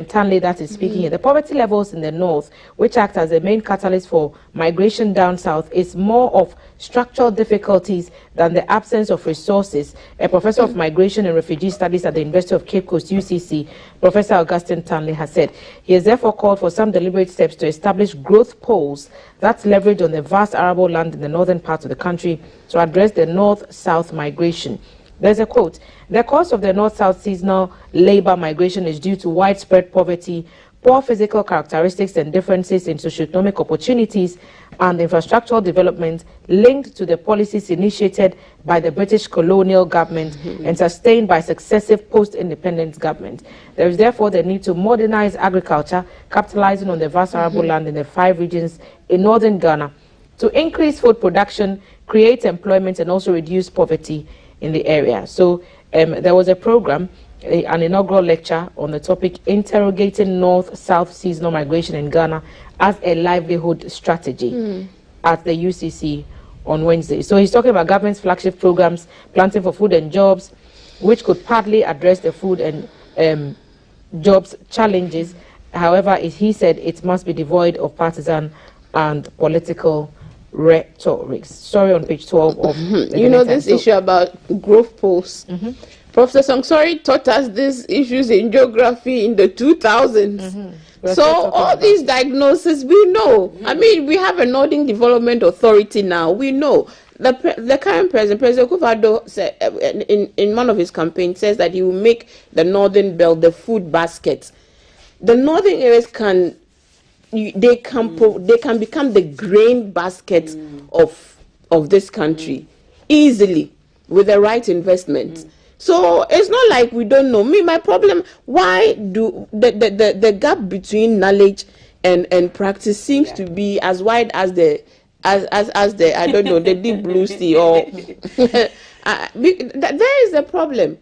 Tanley that is speaking here. The poverty levels in the north, which act as a main catalyst for migration down south, is more of structural difficulties than the absence of resources. A professor of migration and refugee studies at the University of Cape Coast, UCC, Professor Augustine Tanley, has said he has therefore called for some deliberate steps to establish growth poles that leverage on the vast arable land in the northern part of the country to address the north-south migration. There's a quote: "The cause of the north-south seasonal labor migration is due to widespread poverty, poor physical characteristics and differences in socioeconomic opportunities, and infrastructural development linked to the policies initiated by the British colonial government and sustained by successive post-independence governments. There is therefore the need to modernize agriculture, capitalizing on the vast arable land in the 5 regions in northern Ghana, to increase food production, create employment, and also reduce poverty in the area." So there was a program, an inaugural lecture on the topic "Interrogating North-South Seasonal Migration in Ghana as a Livelihood Strategy" at the UCC on Wednesday. So he's talking about government's flagship programs, Planting for Food and Jobs, which could partly address the food and jobs challenges. However, he said it must be devoid of partisan and political rhetoric. Story on page 12 of you know this issue about growth poles. Professor Songsori taught us these issues in geography in the 2000s. So all these diagnoses we know. I mean, we have a Northern Development Authority now. We know the current President Kufuor said in one of his campaigns says that he will make the Northern Belt the food basket. The northern areas can become the grain basket of this country easily with the right investment. So it's not like we don't know. My problem, why do the gap between knowledge and practice seems to be as wide as the I don't know, the deep blue sea, or there is a problem.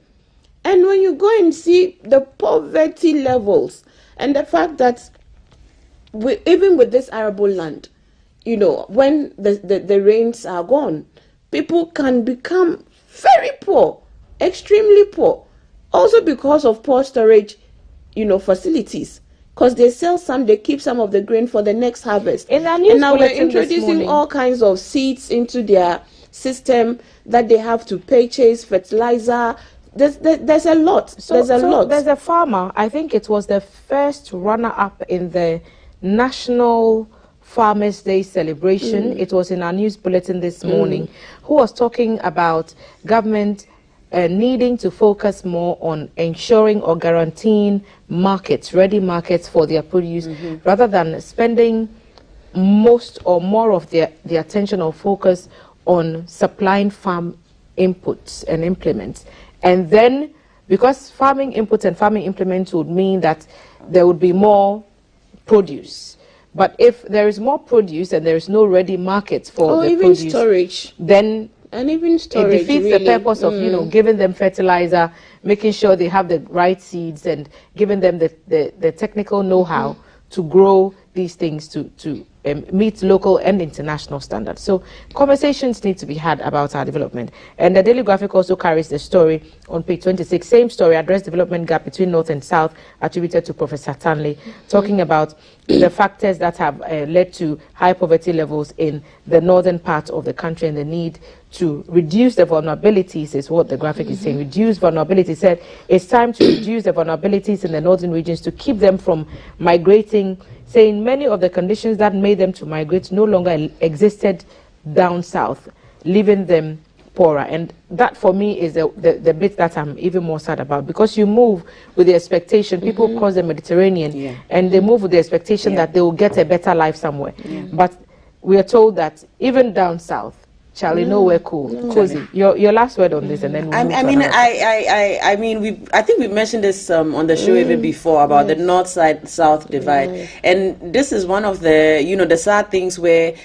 And when you go and see the poverty levels and the fact that even with this arable land, you know, when the rains are gone, people can become very poor, extremely poor, also because of poor storage, you know, facilities. Because they sell some, they keep some of the grain for the next harvest. And now we're introducing all kinds of seeds into their system that they have to purchase, fertilizer. There's a lot. There's a farmer, I think it was the first runner-up in the National Farmers' Day celebration. It was in our news bulletin this morning, who was talking about government needing to focus more on ensuring or guaranteeing markets, ready markets for their produce, rather than spending most or more of the attention or focus on supplying farm inputs and implements. And then, because farming inputs and farming implements would mean that there would be more produce. But if there is more produce and there is no ready market for the even produce, storage, then even storage, it defeats the purpose of giving them fertilizer, making sure they have the right seeds, and giving them the technical know-how to grow these things to meet local and international standards. So conversations need to be had about our development. And the Daily Graphic also carries the story on page 26, same story, address development gap between North and South, attributed to Professor Tanley, talking about the factors that have led to high poverty levels in the northern part of the country, and the need to reduce the vulnerabilities is what the graphic is saying. Reduce vulnerability. Said it's time to reduce the vulnerabilities in the northern regions to keep them from migrating, saying many of the conditions that made them to migrate no longer existed down south, leaving them poorer. And that for me is the bit that I'm even more sad about, because you move with the expectation, people cross the Mediterranean and they move with the expectation that they will get a better life somewhere. But we are told that even down south, Charlie, nowhere cool. Cozy, your last word on this, and then we'll I mean, I think we mentioned this on the show even before about the north side south divide, and this is one of the the sad things where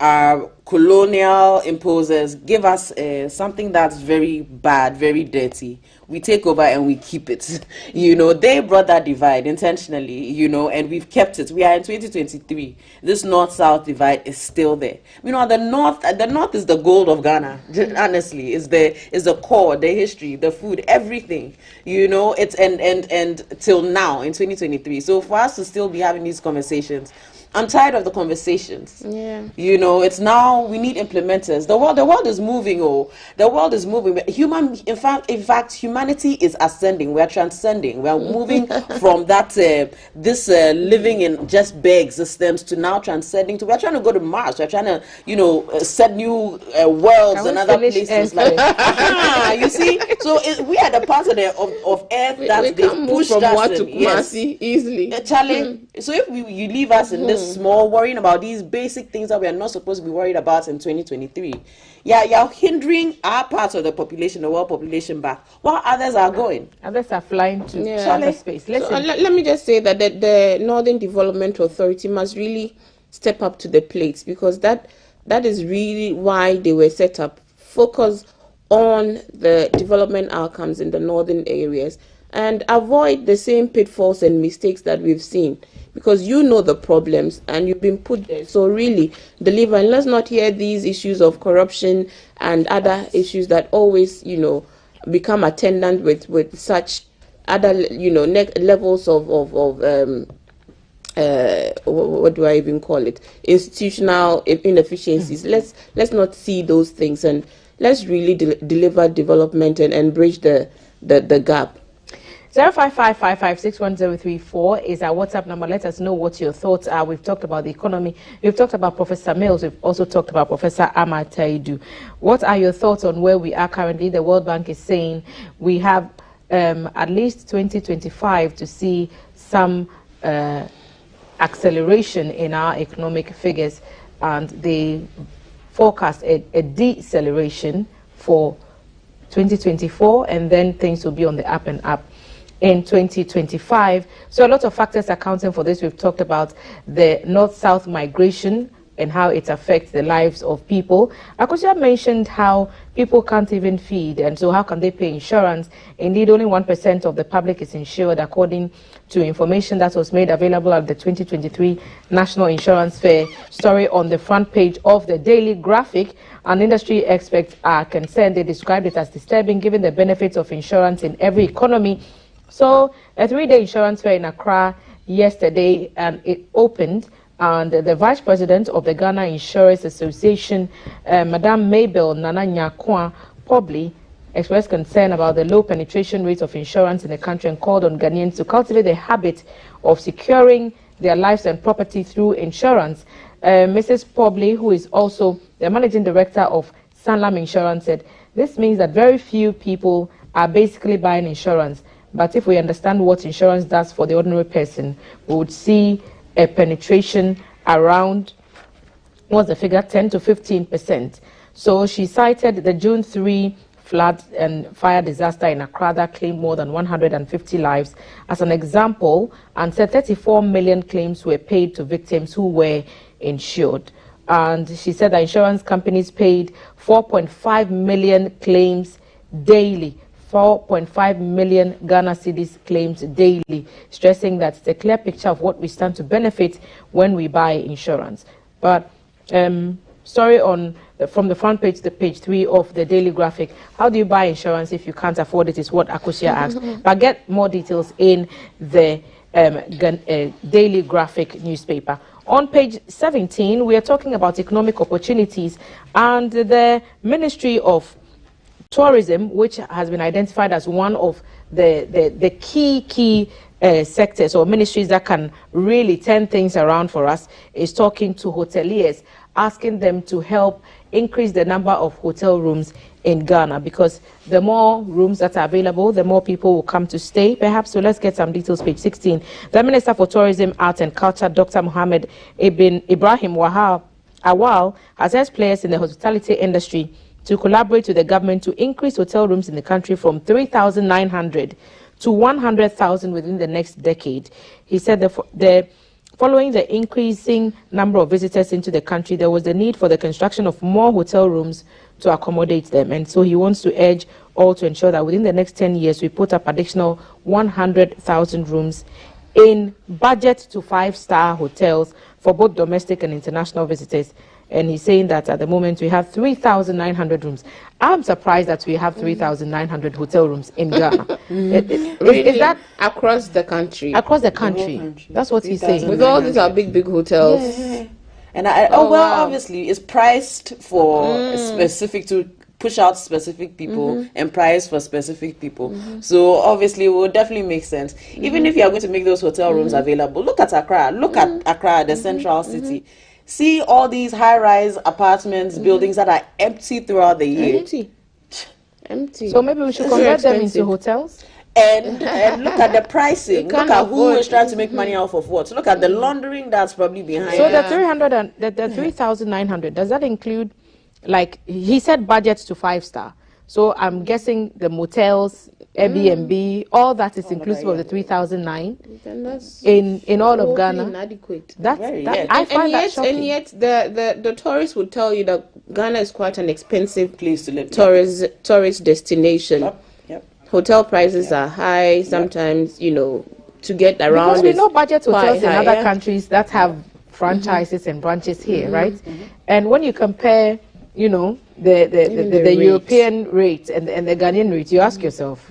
our colonial imposers give us something that's very bad, very dirty. We take over and we keep it. They brought that divide intentionally, and we've kept it. We are in 2023. This north-south divide is still there. The north is the gold of Ghana. Honestly, is the core, the history, the food, everything. It's and till now in 2023. So for us to still be having these conversations, I'm tired of the conversations. Yeah. It's now we need implementers. The world is moving. The world is moving. In fact, humanity is ascending. We are transcending. We are moving from that living in just bare existence to now transcending to. We are trying to go to Mars. We are trying to set new worlds and other places. You see. So we are the part of Earth that they pushed us to Kumasi easily. Charlie. So if you leave us in this small, worrying about these basic things that we are not supposed to be worried about in 2023, you're hindering our part of the population, the world population, back, while others are going. Others are flying to other space. Let me just say that the Northern Development Authority must really step up to the plate, because that is really why they were set up. Focus on the development outcomes in the northern areas and avoid the same pitfalls and mistakes that we've seen, because the problems and you've been put there. So really deliver, and let's not hear these issues of corruption and other issues that always become attendant with such other levels of what do I even call it, institutional inefficiencies. Let's not see those things, and let's really deliver development and bridge the gap. 0555561034 is our WhatsApp number. Let us know what your thoughts are. We've talked about the economy. We've talked about Professor Mills. We've also talked about Professor Amartey Duh. What are your thoughts on where we are currently? The World Bank is saying we have at least 2025 to see some acceleration in our economic figures, and they forecast a deceleration for 2024, and then things will be on the up and up in 2025. So a lot of factors accounting for this. We've talked about the north-south migration and how it affects the lives of people. Akosua mentioned how people can't even feed, and so how can they pay insurance? Indeed, only 1% of the public is insured, according to information that was made available at the 2023 National Insurance Fair. Story on the front page of the Daily Graphic. And industry experts are concerned. They described it as disturbing, given the benefits of insurance in every economy. So a 3-day insurance fair in Accra yesterday, and it opened, and the vice president of the Ghana Insurers Association, Madame Mabel Nananya Pobli, expressed concern about the low penetration rate of insurance in the country and called on Ghanaians to cultivate the habit of securing their lives and property through insurance. Mrs. Pobli, who is also the managing director of Sanlam Insurance, said this means that very few people are basically buying insurance. But if we understand what insurance does for the ordinary person, we would see a penetration around, what's the figure, 10 to 15%. So she cited the June 3 flood and fire disaster in Accra that claimed more than 150 lives as an example, and said 34 million claims were paid to victims who were insured. And she said that insurance companies paid 4.5 million claims daily. 4.5 million Ghana cedis claims daily, stressing that it's a clear picture of what we stand to benefit when we buy insurance. But story from the front page to page 3 of the Daily Graphic. How do you buy insurance if you can't afford it, is what Akosua asked. But get more details in the Daily Graphic newspaper. On page 17, we are talking about economic opportunities, and the Ministry of Tourism, which has been identified as one of the key sectors or ministries that can really turn things around for us, is talking to hoteliers, asking them to help increase the number of hotel rooms in Ghana, because the more rooms that are available, the more people will come to stay, perhaps. So let's get some details. Page 16. The Minister for Tourism, Art and Culture, Dr. Mohammed Ibrahim Wahab, Awal has asked players in the hospitality industry to collaborate with the government to increase hotel rooms in the country from 3,900 to 100,000 within the next decade. He said following the increasing number of visitors into the country, there was the need for the construction of more hotel rooms to accommodate them. And so he wants to urge all to ensure that within the next 10 years, we put up additional 100,000 rooms in budget to 5-star hotels for both domestic and international visitors. And he's saying that at the moment we have 3,900 rooms. I'm surprised that we have 3,900 hotel rooms in Ghana. Is that across the country? Across the country. That's what he's saying. With all these are big hotels. Yeah. And obviously it's priced for specific to push out specific people and price for specific people. So obviously it will definitely make sense. Even if you are going to make those hotel rooms available, look at Accra. Look at Accra, the central city. See all these high-rise apartments, buildings that are empty throughout the year. Empty. So maybe we should convert them into hotels? And look at the pricing. Look at who is trying to make money off of what. Look at the laundering that's probably behind. So the 300 and the 3,900, does that include, like he said, budgets to 5-star? So I'm guessing the motels, Airbnb, all that is inclusive of the 3,009 in all of Ghana. Inadequate. I find that shocking. And yet the tourists would tell you that Ghana is quite an expensive place to live. Tourist destination. Yep. Hotel prices are high. Sometimes, to get around. Because we know budget hotels in other countries that have franchises and branches here, right? And when you compare, the European rate and the Ghanaian rate, you ask yourself,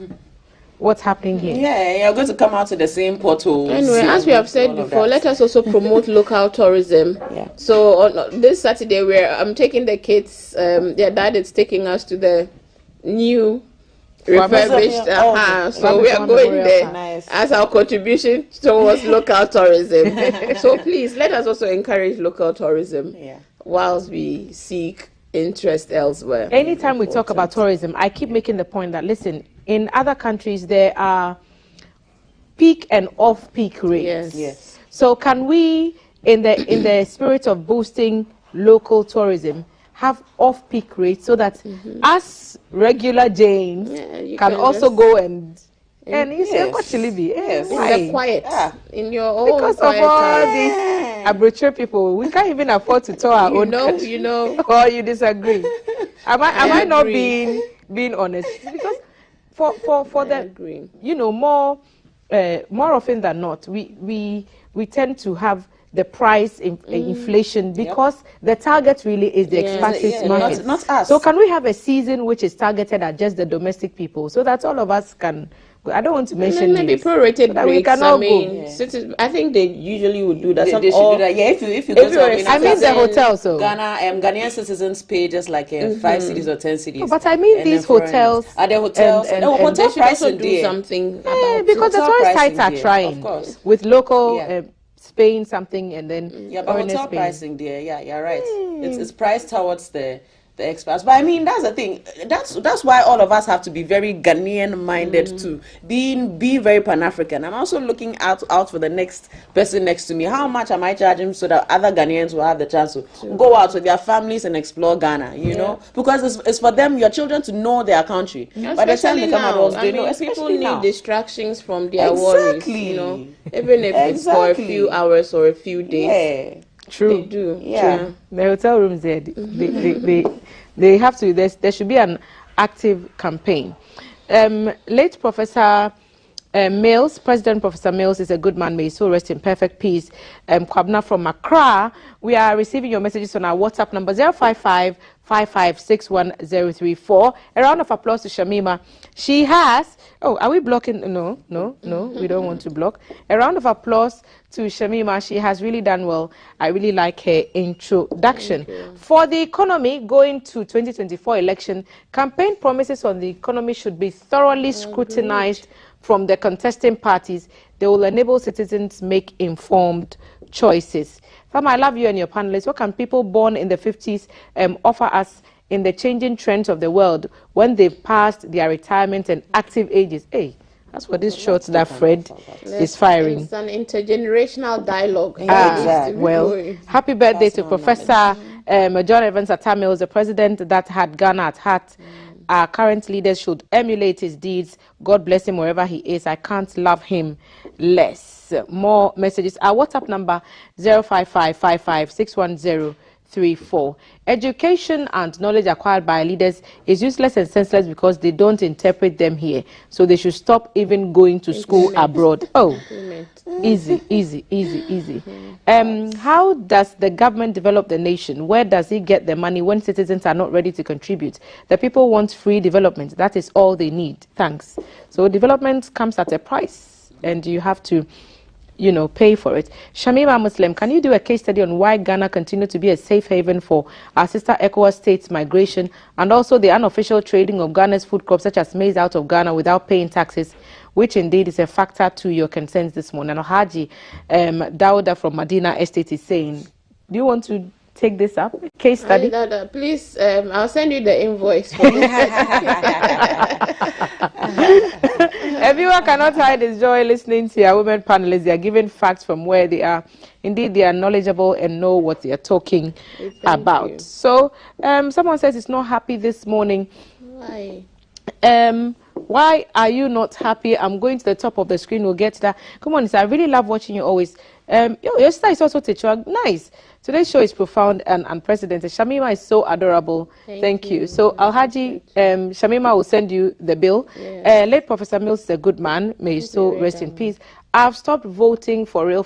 what's happening here? Yeah, you're going to come out to the same potholes. Anyway, as we have said before, let us also promote local tourism. Yeah. So on this Saturday, I'm taking the kids. Their dad is taking us to the new refurbished house. So we are going there as our contribution towards local tourism. So please, let us also encourage local tourism whilst we seek interest elsewhere. Anytime we talk about tourism, I keep making the point that, listen, in other countries there are peak and off-peak rates. Yes. So can we, in the spirit of boosting local tourism, have off-peak rates so that us regular Janes can also go and you say, what should it be? In the quiet, in your own because quiet of all time. these arbitrary people, we can't even afford to tour our own country. Or you disagree? Am I not being honest? Because for the more often than not, we tend to have the price inflation because the target really is the expatriate market. Not us. So can we have a season which is targeted at just the domestic people so that all of us can? I don't want to mention maybe prorated rates. We can all go. I think they usually would do that. They should do that. Yeah, if you go to the hotel, so Ghanaian citizens pay just like 5 cedis or 10 cedis. But I mean these hotels. Are the hotels? Hotel pricing do something. Because the tourist sites are trying with local. Spain something and then but hotel pricing there, you're right. It's priced towards the expats. But I mean, that's the thing. That's why all of us have to be very Ghanaian minded too. Being very Pan-African. I'm also looking out for the next person next to me. How much am I charging so that other Ghanaians will have the chance to go out with their families and explore Ghana, you know? Because it's for them, your children, to know their country. By the time they come out, they know. People need distractions from their worries, even if it's for a few hours or a few days. True. They do. The hotel rooms there, they have to. There should be an active campaign. Late Professor Mills, President Professor Mills, is a good man. May his soul rest in perfect peace. Kwabna from Accra. We are receiving your messages on our WhatsApp number 055-5561-034. A round of applause to Shamima. She has. Oh, are we blocking? No, we don't want to block. A round of applause to Shamima. She has really done well. I really like her introduction. For the economy, going to 2024 election, campaign promises on the economy should be thoroughly scrutinized from the contesting parties. They will enable citizens make informed choices. Fama, I love you and your panelists. What can people born in the 50s offer us in the changing trends of the world when they've passed their retirement and active ages? Hey, that's what this shot that Fred is firing. It's an intergenerational dialogue. Well, happy birthday to Professor John Evans Atta Mills, the president that had Ghana at heart. Our current leaders should emulate his deeds. God bless him wherever he is. I can't love him less. More messages. Our WhatsApp number 05555610034. Education and knowledge acquired by leaders is useless and senseless because they don't interpret them here. So they should stop even going to school abroad. Oh, easy. How does the government develop the nation? Where does it get the money when citizens are not ready to contribute? The people want free development. That is all they need. Thanks. So development comes at a price, and you have to, pay for it. Shamima Muslim, can you do a case study on why Ghana continues to be a safe haven for our sister ECOWAS states' migration, and also the unofficial trading of Ghana's food crops such as maize out of Ghana without paying taxes, which indeed is a factor to your concerns this morning? And Haji Dauda from Medina Estate is saying, do you want to take this up? Case study? Please, I'll send you the invoice for this. Everyone cannot hide his joy listening to our women panelists. They are giving facts from where they are. Indeed, they are knowledgeable and know what they are talking about. You. So, someone says it's not happy this morning. Why? Why are you not happy? I'm going to the top of the screen. We'll get to that. Come on, I really love watching you always. Your sister is also teacher. Nice. Today's show is profound and unprecedented. Shamima is so adorable. Thank you. So Alhaji Shamima will send you the bill. Yes. Late Professor Mills is a good man. May his soul rest in peace. I've stopped voting for real.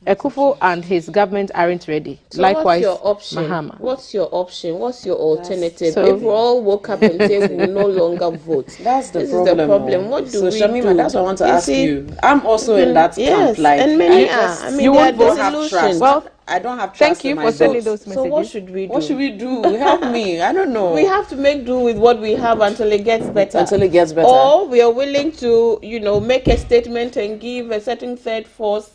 Ekufu and his government aren't ready. So likewise, what's your option? Mahama. What's your option? What's your alternative? So, if we all woke up and say we no longer vote, that's the this problem. Is the problem. What do we Shamima, do? that's what I want to ask you. I'm also in that camp. Like, and many are. I mean, you there won't are have trust. Well, I don't have trust. Thank you in my for sending votes. those messages. So what should we do? What should we do? Help me. I don't know. We have to make do with what we have until it gets better. Until it gets better. Or we are willing to, make a statement and give a certain third force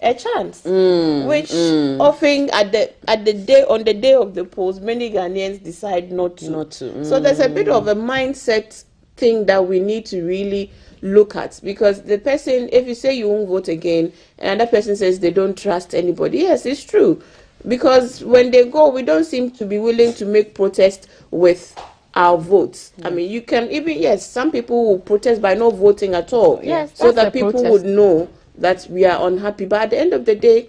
a chance, which often on the day of the polls, many Ghanaians decide not to. So there's a bit of a mindset thing that we need to really look at, because the person, if you say you won't vote again, and another person says they don't trust anybody, yes, it's true, because when they go, we don't seem to be willing to make protest with our votes. I mean, you can even, some people will protest by not voting at all, so that people would know that we are unhappy. But at the end of the day,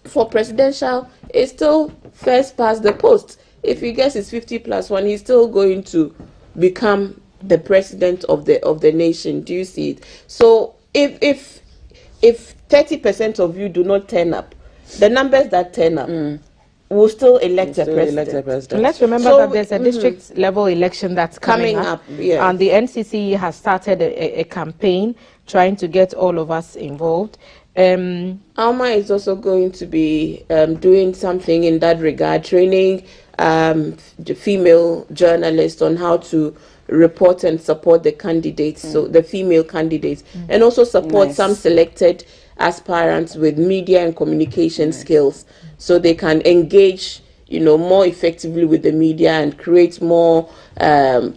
for presidential, it's still first past the post. If he gets his 50+1, he's still going to become the president of the nation. Do you see it? So if 30% of you do not turn up, the numbers that turn up will still elect a president. And let's remember that there's a district level election that's coming up. And the NCC has started a campaign trying to get all of us involved. Alma is also going to be doing something in that regard, training the female journalists on how to report and support the candidates, so the female candidates, and also support some selected aspirants with media and communication skills, so they can engage more effectively with the media and create more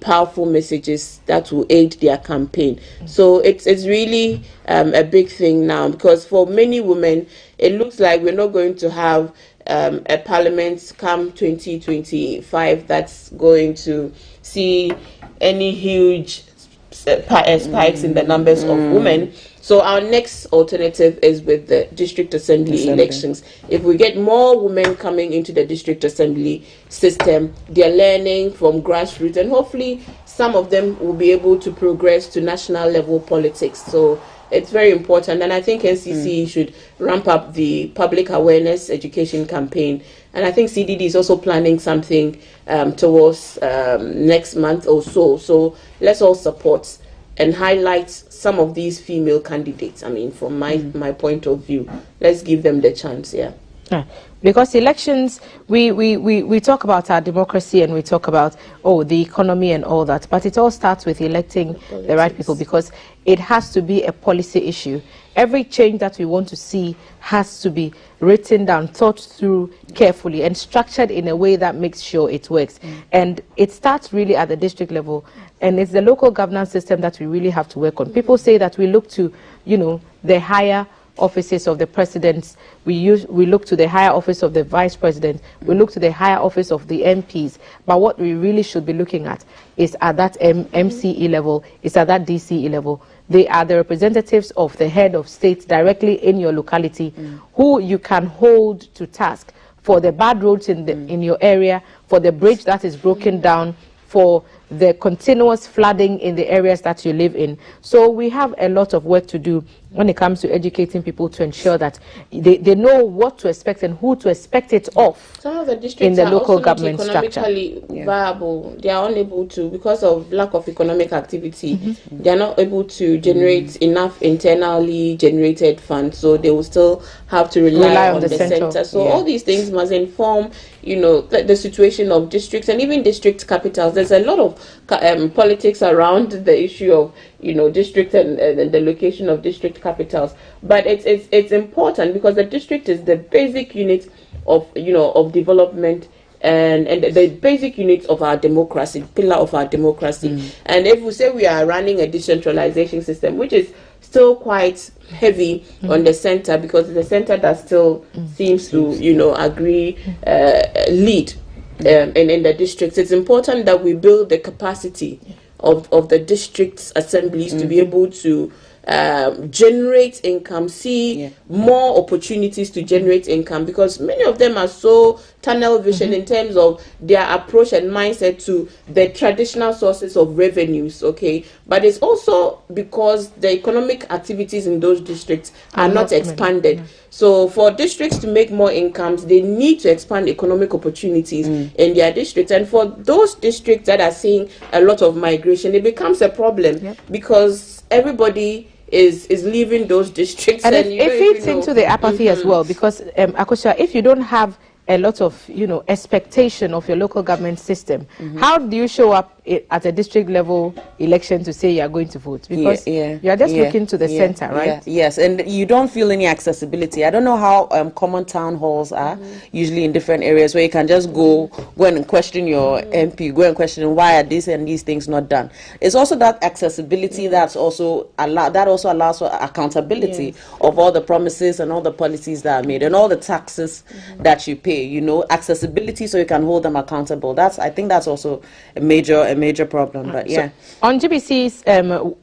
powerful messages that will aid their campaign. So it's really a big thing now, because for many women it looks like we're not going to have a parliament come 2025 that's going to see any huge spikes in the numbers of women. So our next alternative is with the district assembly elections. If we get more women coming into the district assembly system, they're learning from grassroots, and hopefully some of them will be able to progress to national level politics. So it's very important, and I think NCC should ramp up the public awareness education campaign. And I think CDD is also planning something towards next month or so. So let's all support and highlight some of these female candidates. I mean, from my point of view, let's give them the chance. Because elections, we talk about our democracy and we talk about the economy and all that, but it all starts with electing the right people, because it has to be a policy issue. Every change that we want to see has to be written down, thought through carefully, and structured in a way that makes sure it works. And it starts really at the district level, and it's the local governance system that we really have to work on. People say that we look to, the higher offices of the presidents. We look to the higher office of the vice president. We look to the higher office of the MPs. But what we really should be looking at is at that MCE level, is at that DCE level. They are the representatives of the head of state directly in your locality, who you can hold to task for the bad roads in your area, for the bridge that is broken down, for the continuous flooding in the areas that you live in. So we have a lot of work to do when it comes to educating people to ensure that they know what to expect and who to expect it of. Some of the districts in the are local also government not economically viable. They are unable to, because of lack of economic activity, they are not able to generate enough internally generated funds, so they will still have to rely on the center. So all these things must inform, you know, the situation of districts and even district capitals. There's a lot of politics around the issue of, you know, district and the location of district capitals, but it's important because the district is the basic unit of, you know, of development and the basic unit of our democracy, pillar of our democracy. And if we say we are running a decentralization system, which is still quite heavy on the center, because the center that still seems to, you know, lead in the districts, it's important that we build the capacity of the district assemblies to be able to generate income, see more opportunities to generate income, because many of them are so tunnel vision in terms of their approach and mindset to the traditional sources of revenues, okay? But it's also because the economic activities in those districts are not expanded. So for districts to make more incomes, they need to expand economic opportunities in their districts. And for those districts that are seeing a lot of migration, it becomes a problem because everybody is leaving those districts. And it feeds into the apathy as well, because Akosua, if you don't have a lot of, you know, expectation of your local government system, how do you show up at a district level election to say you are going to vote? Because you are just looking to the center, right? Yes, and you don't feel any accessibility. I don't know how common town halls are usually in different areas, where you can just go and question your MP, go and question why are these and these things not done. It's also that accessibility that's also allows for accountability of all the promises and all the policies that are made and all the taxes that you pay. You know, accessibility, so you can hold them accountable. I think that's also a major problem. But so on GBC's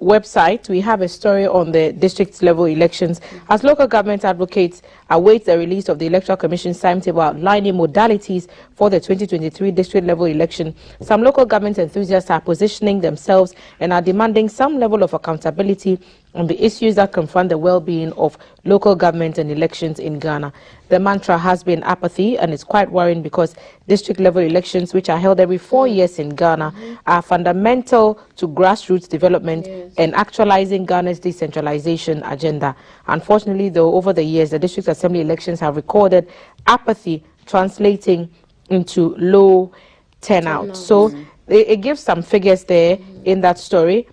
website, we have a story on the district level elections as local government advocates await the release of the Electoral Commission's timetable outlining modalities for the 2023 district level election. Some local government enthusiasts are positioning themselves and are demanding some level of accountability on the issues that confront the well-being of local government and elections in Ghana. The mantra has been apathy, and it's quite worrying because district-level elections, which are held every 4 years in Ghana, are fundamental to grassroots development and actualizing Ghana's decentralization agenda. Unfortunately, though, over the years, the district assembly elections have recorded apathy, translating into low turnout. So it gives some figures there in that story.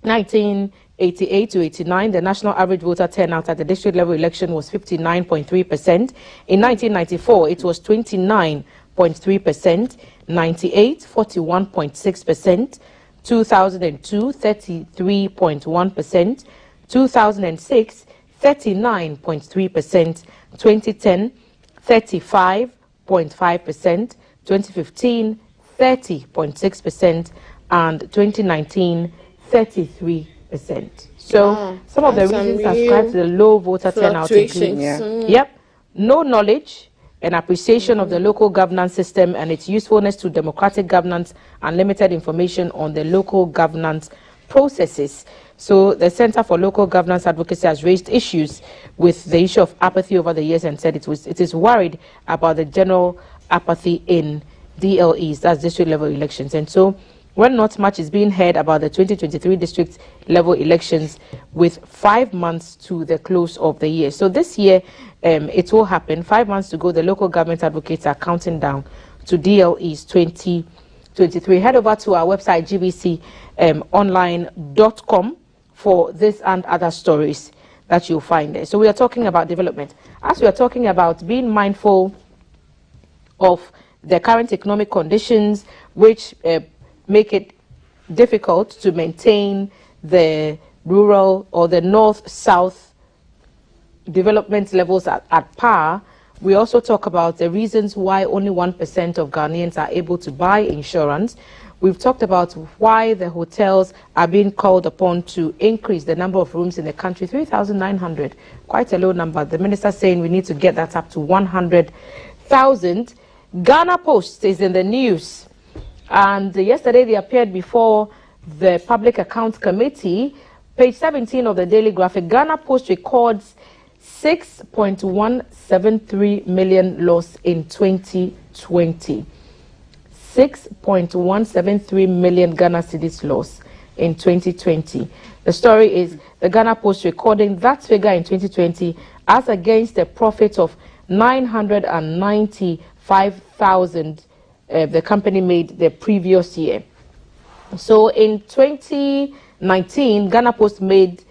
1988 to 89, the national average voter turnout at the district level election was 59.3%. In 1994, it was 29.3%. 98, 41.6%. 2002, 33.1%. 2006, 39.3%. 2010, 35.5%. 2015, 30.6%. And 2019, 33%. So some of the reasons ascribed to the low voter turnout include no knowledge and appreciation of the local governance system and its usefulness to democratic governance, and limited information on the local governance processes. So the Center for Local Governance Advocacy has raised issues with the issue of apathy over the years and said it is worried about the general apathy in DLEs, that's district level elections. And so when not much is being heard about the 2023 district level elections with 5 months to the close of the year. So this year, it will happen. 5 months to go, the local government advocates are counting down to DLEs 2023. Head over to our website, gbconline.com, for this and other stories that you'll find there. So we are talking about development. As we are talking about being mindful of the current economic conditions, which make it difficult to maintain the rural or the north-south development levels at par, we also talk about the reasons why only 1% of Ghanaians are able to buy insurance. We've talked about why the hotels are being called upon to increase the number of rooms in the country, 3,900, quite a low number. The minister saying we need to get that up to 100,000. Ghana Post is in the news, and yesterday they appeared before the Public Accounts Committee. Page 17 of the Daily Graphic, Ghana Post records 6.173 million loss in 2020. 6.173 million Ghana cedis loss in 2020. The story is the Ghana Post recording that figure in 2020 as against a profit of 995,000 the company made the previous year. So in 2019, Ghana Post made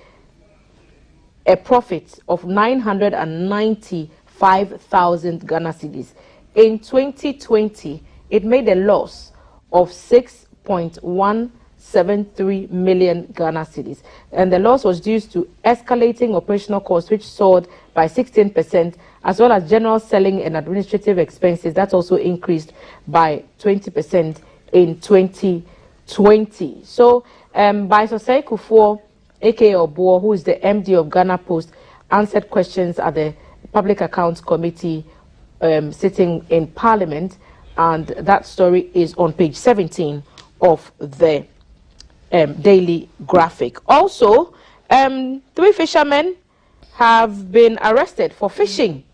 a profit of 995,000 Ghana cedis. In 2020, it made a loss of 6.173 million Ghana cedis. And the loss was due to escalating operational costs, which soared by 16%, as well as general selling and administrative expenses. That also increased by 20% in 2020. So, by Sosai Kufuor, aka Obuo, who is the MD of Ghana Post, answered questions at the Public Accounts Committee sitting in Parliament. And that story is on page 17 of the Daily Graphic. Also, 3 fishermen have been arrested for fishing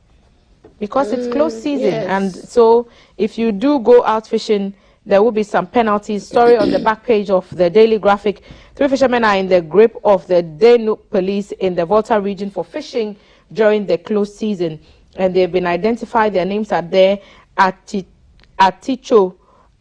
because it's close season. Yes. And so if you do go out fishing, there will be some penalties. Story on the back page of the Daily Graphic. 3 fishermen are in the grip of the Denu police in the Volta region for fishing during the close season. And they've been identified. Their names are there.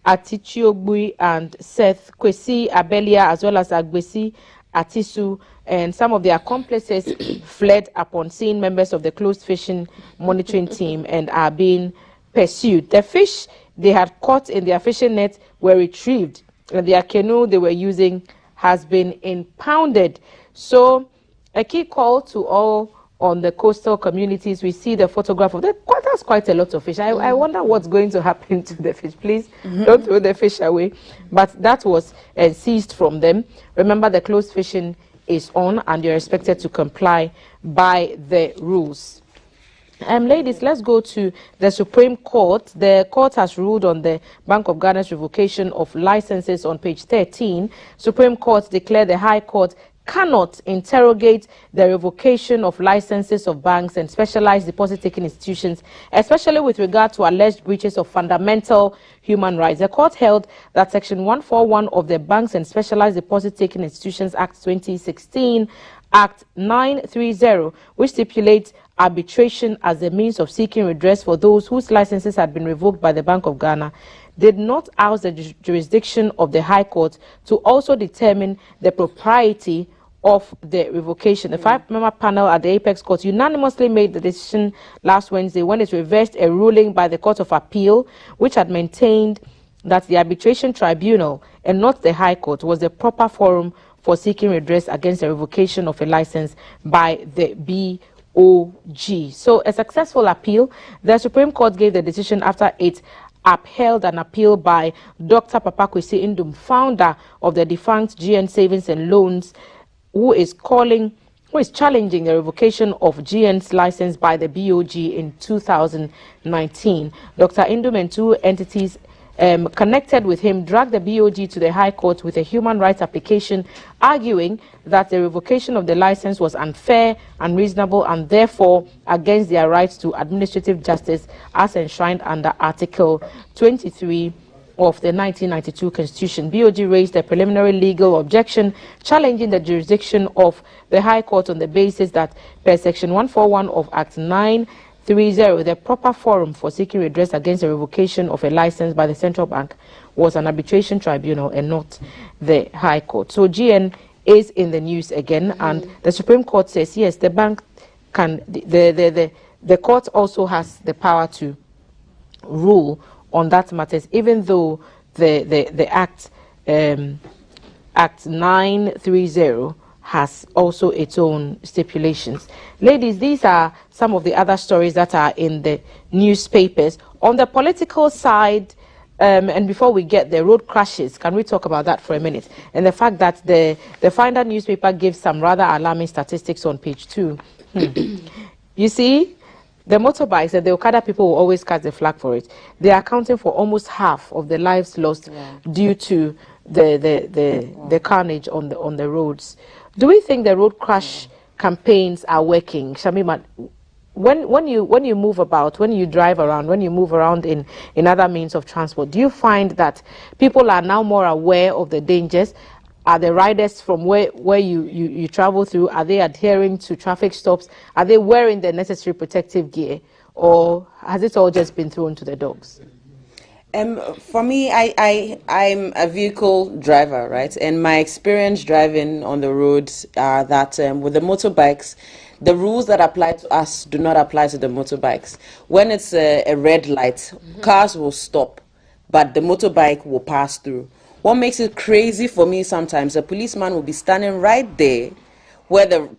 Atichiobui and Seth Kwesi Abelia, as well as Agbesi Atisu, and some of their accomplices fled upon seeing members of the closed fishing monitoring team and are being pursued. The fish they had caught in their fishing net were retrieved, and their canoe they were using has been impounded. So a key call to all on the coastal communities. We see the photograph of that. That's quite a lot of fish. I wonder what's going to happen to the fish. Please don't throw the fish away. But that was seized from them. Remember, the closed fishing is on, and you're expected to comply by the rules. Ladies, let's go to the Supreme Court. The court has ruled on the Bank of Ghana's revocation of licenses on page 13. Supreme Court declared the High Court cannot interrogate the revocation of licenses of banks and specialized deposit-taking institutions, especially with regard to alleged breaches of fundamental human rights. The court held that Section 141 of the Banks and Specialized Deposit-Taking Institutions Act 2016, Act 930, which stipulates arbitration as a means of seeking redress for those whose licenses had been revoked by the Bank of Ghana, did not oust the jurisdiction of the High Court to also determine the propriety of the revocation. The 5-member panel at the Apex Court unanimously made the decision last Wednesday when it reversed a ruling by the Court of Appeal, which had maintained that the arbitration tribunal and not the High Court was the proper forum for seeking redress against the revocation of a license by the BOG. So a successful appeal. The Supreme Court gave the decision after it upheld an appeal by Dr. Papa Kwesi Ndum, founder of the defunct GN Savings and Loans, who is challenging the revocation of GN's license by the BOG in 2019. Dr. Ndum and 2 entities connected with him dragged the BOG to the High Court with a human rights application, arguing that the revocation of the license was unfair, unreasonable, and therefore against their rights to administrative justice as enshrined under Article 23 of the 1992 Constitution. BOG raised a preliminary legal objection challenging the jurisdiction of the High Court on the basis that per Section 141 of Act 930, the proper forum for seeking redress against the revocation of a license by the Central Bank was an arbitration tribunal and not the High Court. So GN is in the news again, and the Supreme Court says yes, the bank can. The court also has the power to rule on that matters, even though the Act 930 has also its own stipulations. Ladies, these are some of the other stories that are in the newspapers. On the political side, and before we get the road crashes, can we talk about that for a minute? And the fact that the Finder newspaper gives some rather alarming statistics on page 2. You see, the motorbikes and the Okada people will always catch the flag for it. They are accounting for almost half of the lives lost due to the carnage on the roads. Do we think the road crash campaigns are working? Shamima, when you move about, when you drive around, when you move around in other means of transport, do you find that people are now more aware of the dangers? Are the riders from where you travel through, are they adhering to traffic stops? Are they wearing the necessary protective gear? Or has it all just been thrown to the dogs? For me, I'm a vehicle driver, right? And my experience driving on the roads are that with the motorbikes, the rules that apply to us do not apply to the motorbikes. When it's a red light, cars will stop, but the motorbike will pass through. What makes it crazy for me sometimes, a policeman will be standing right there where the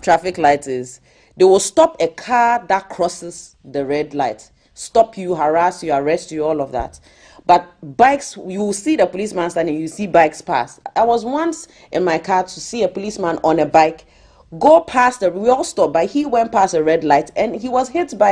traffic light is. They will stop a car that crosses the red light, stop you, harass you, arrest you, all of that. But bikes, you will see the policeman standing, you see bikes pass. I was once in my car to see a policeman on a bike go past we all stopped, but he went past a red light and he was hit by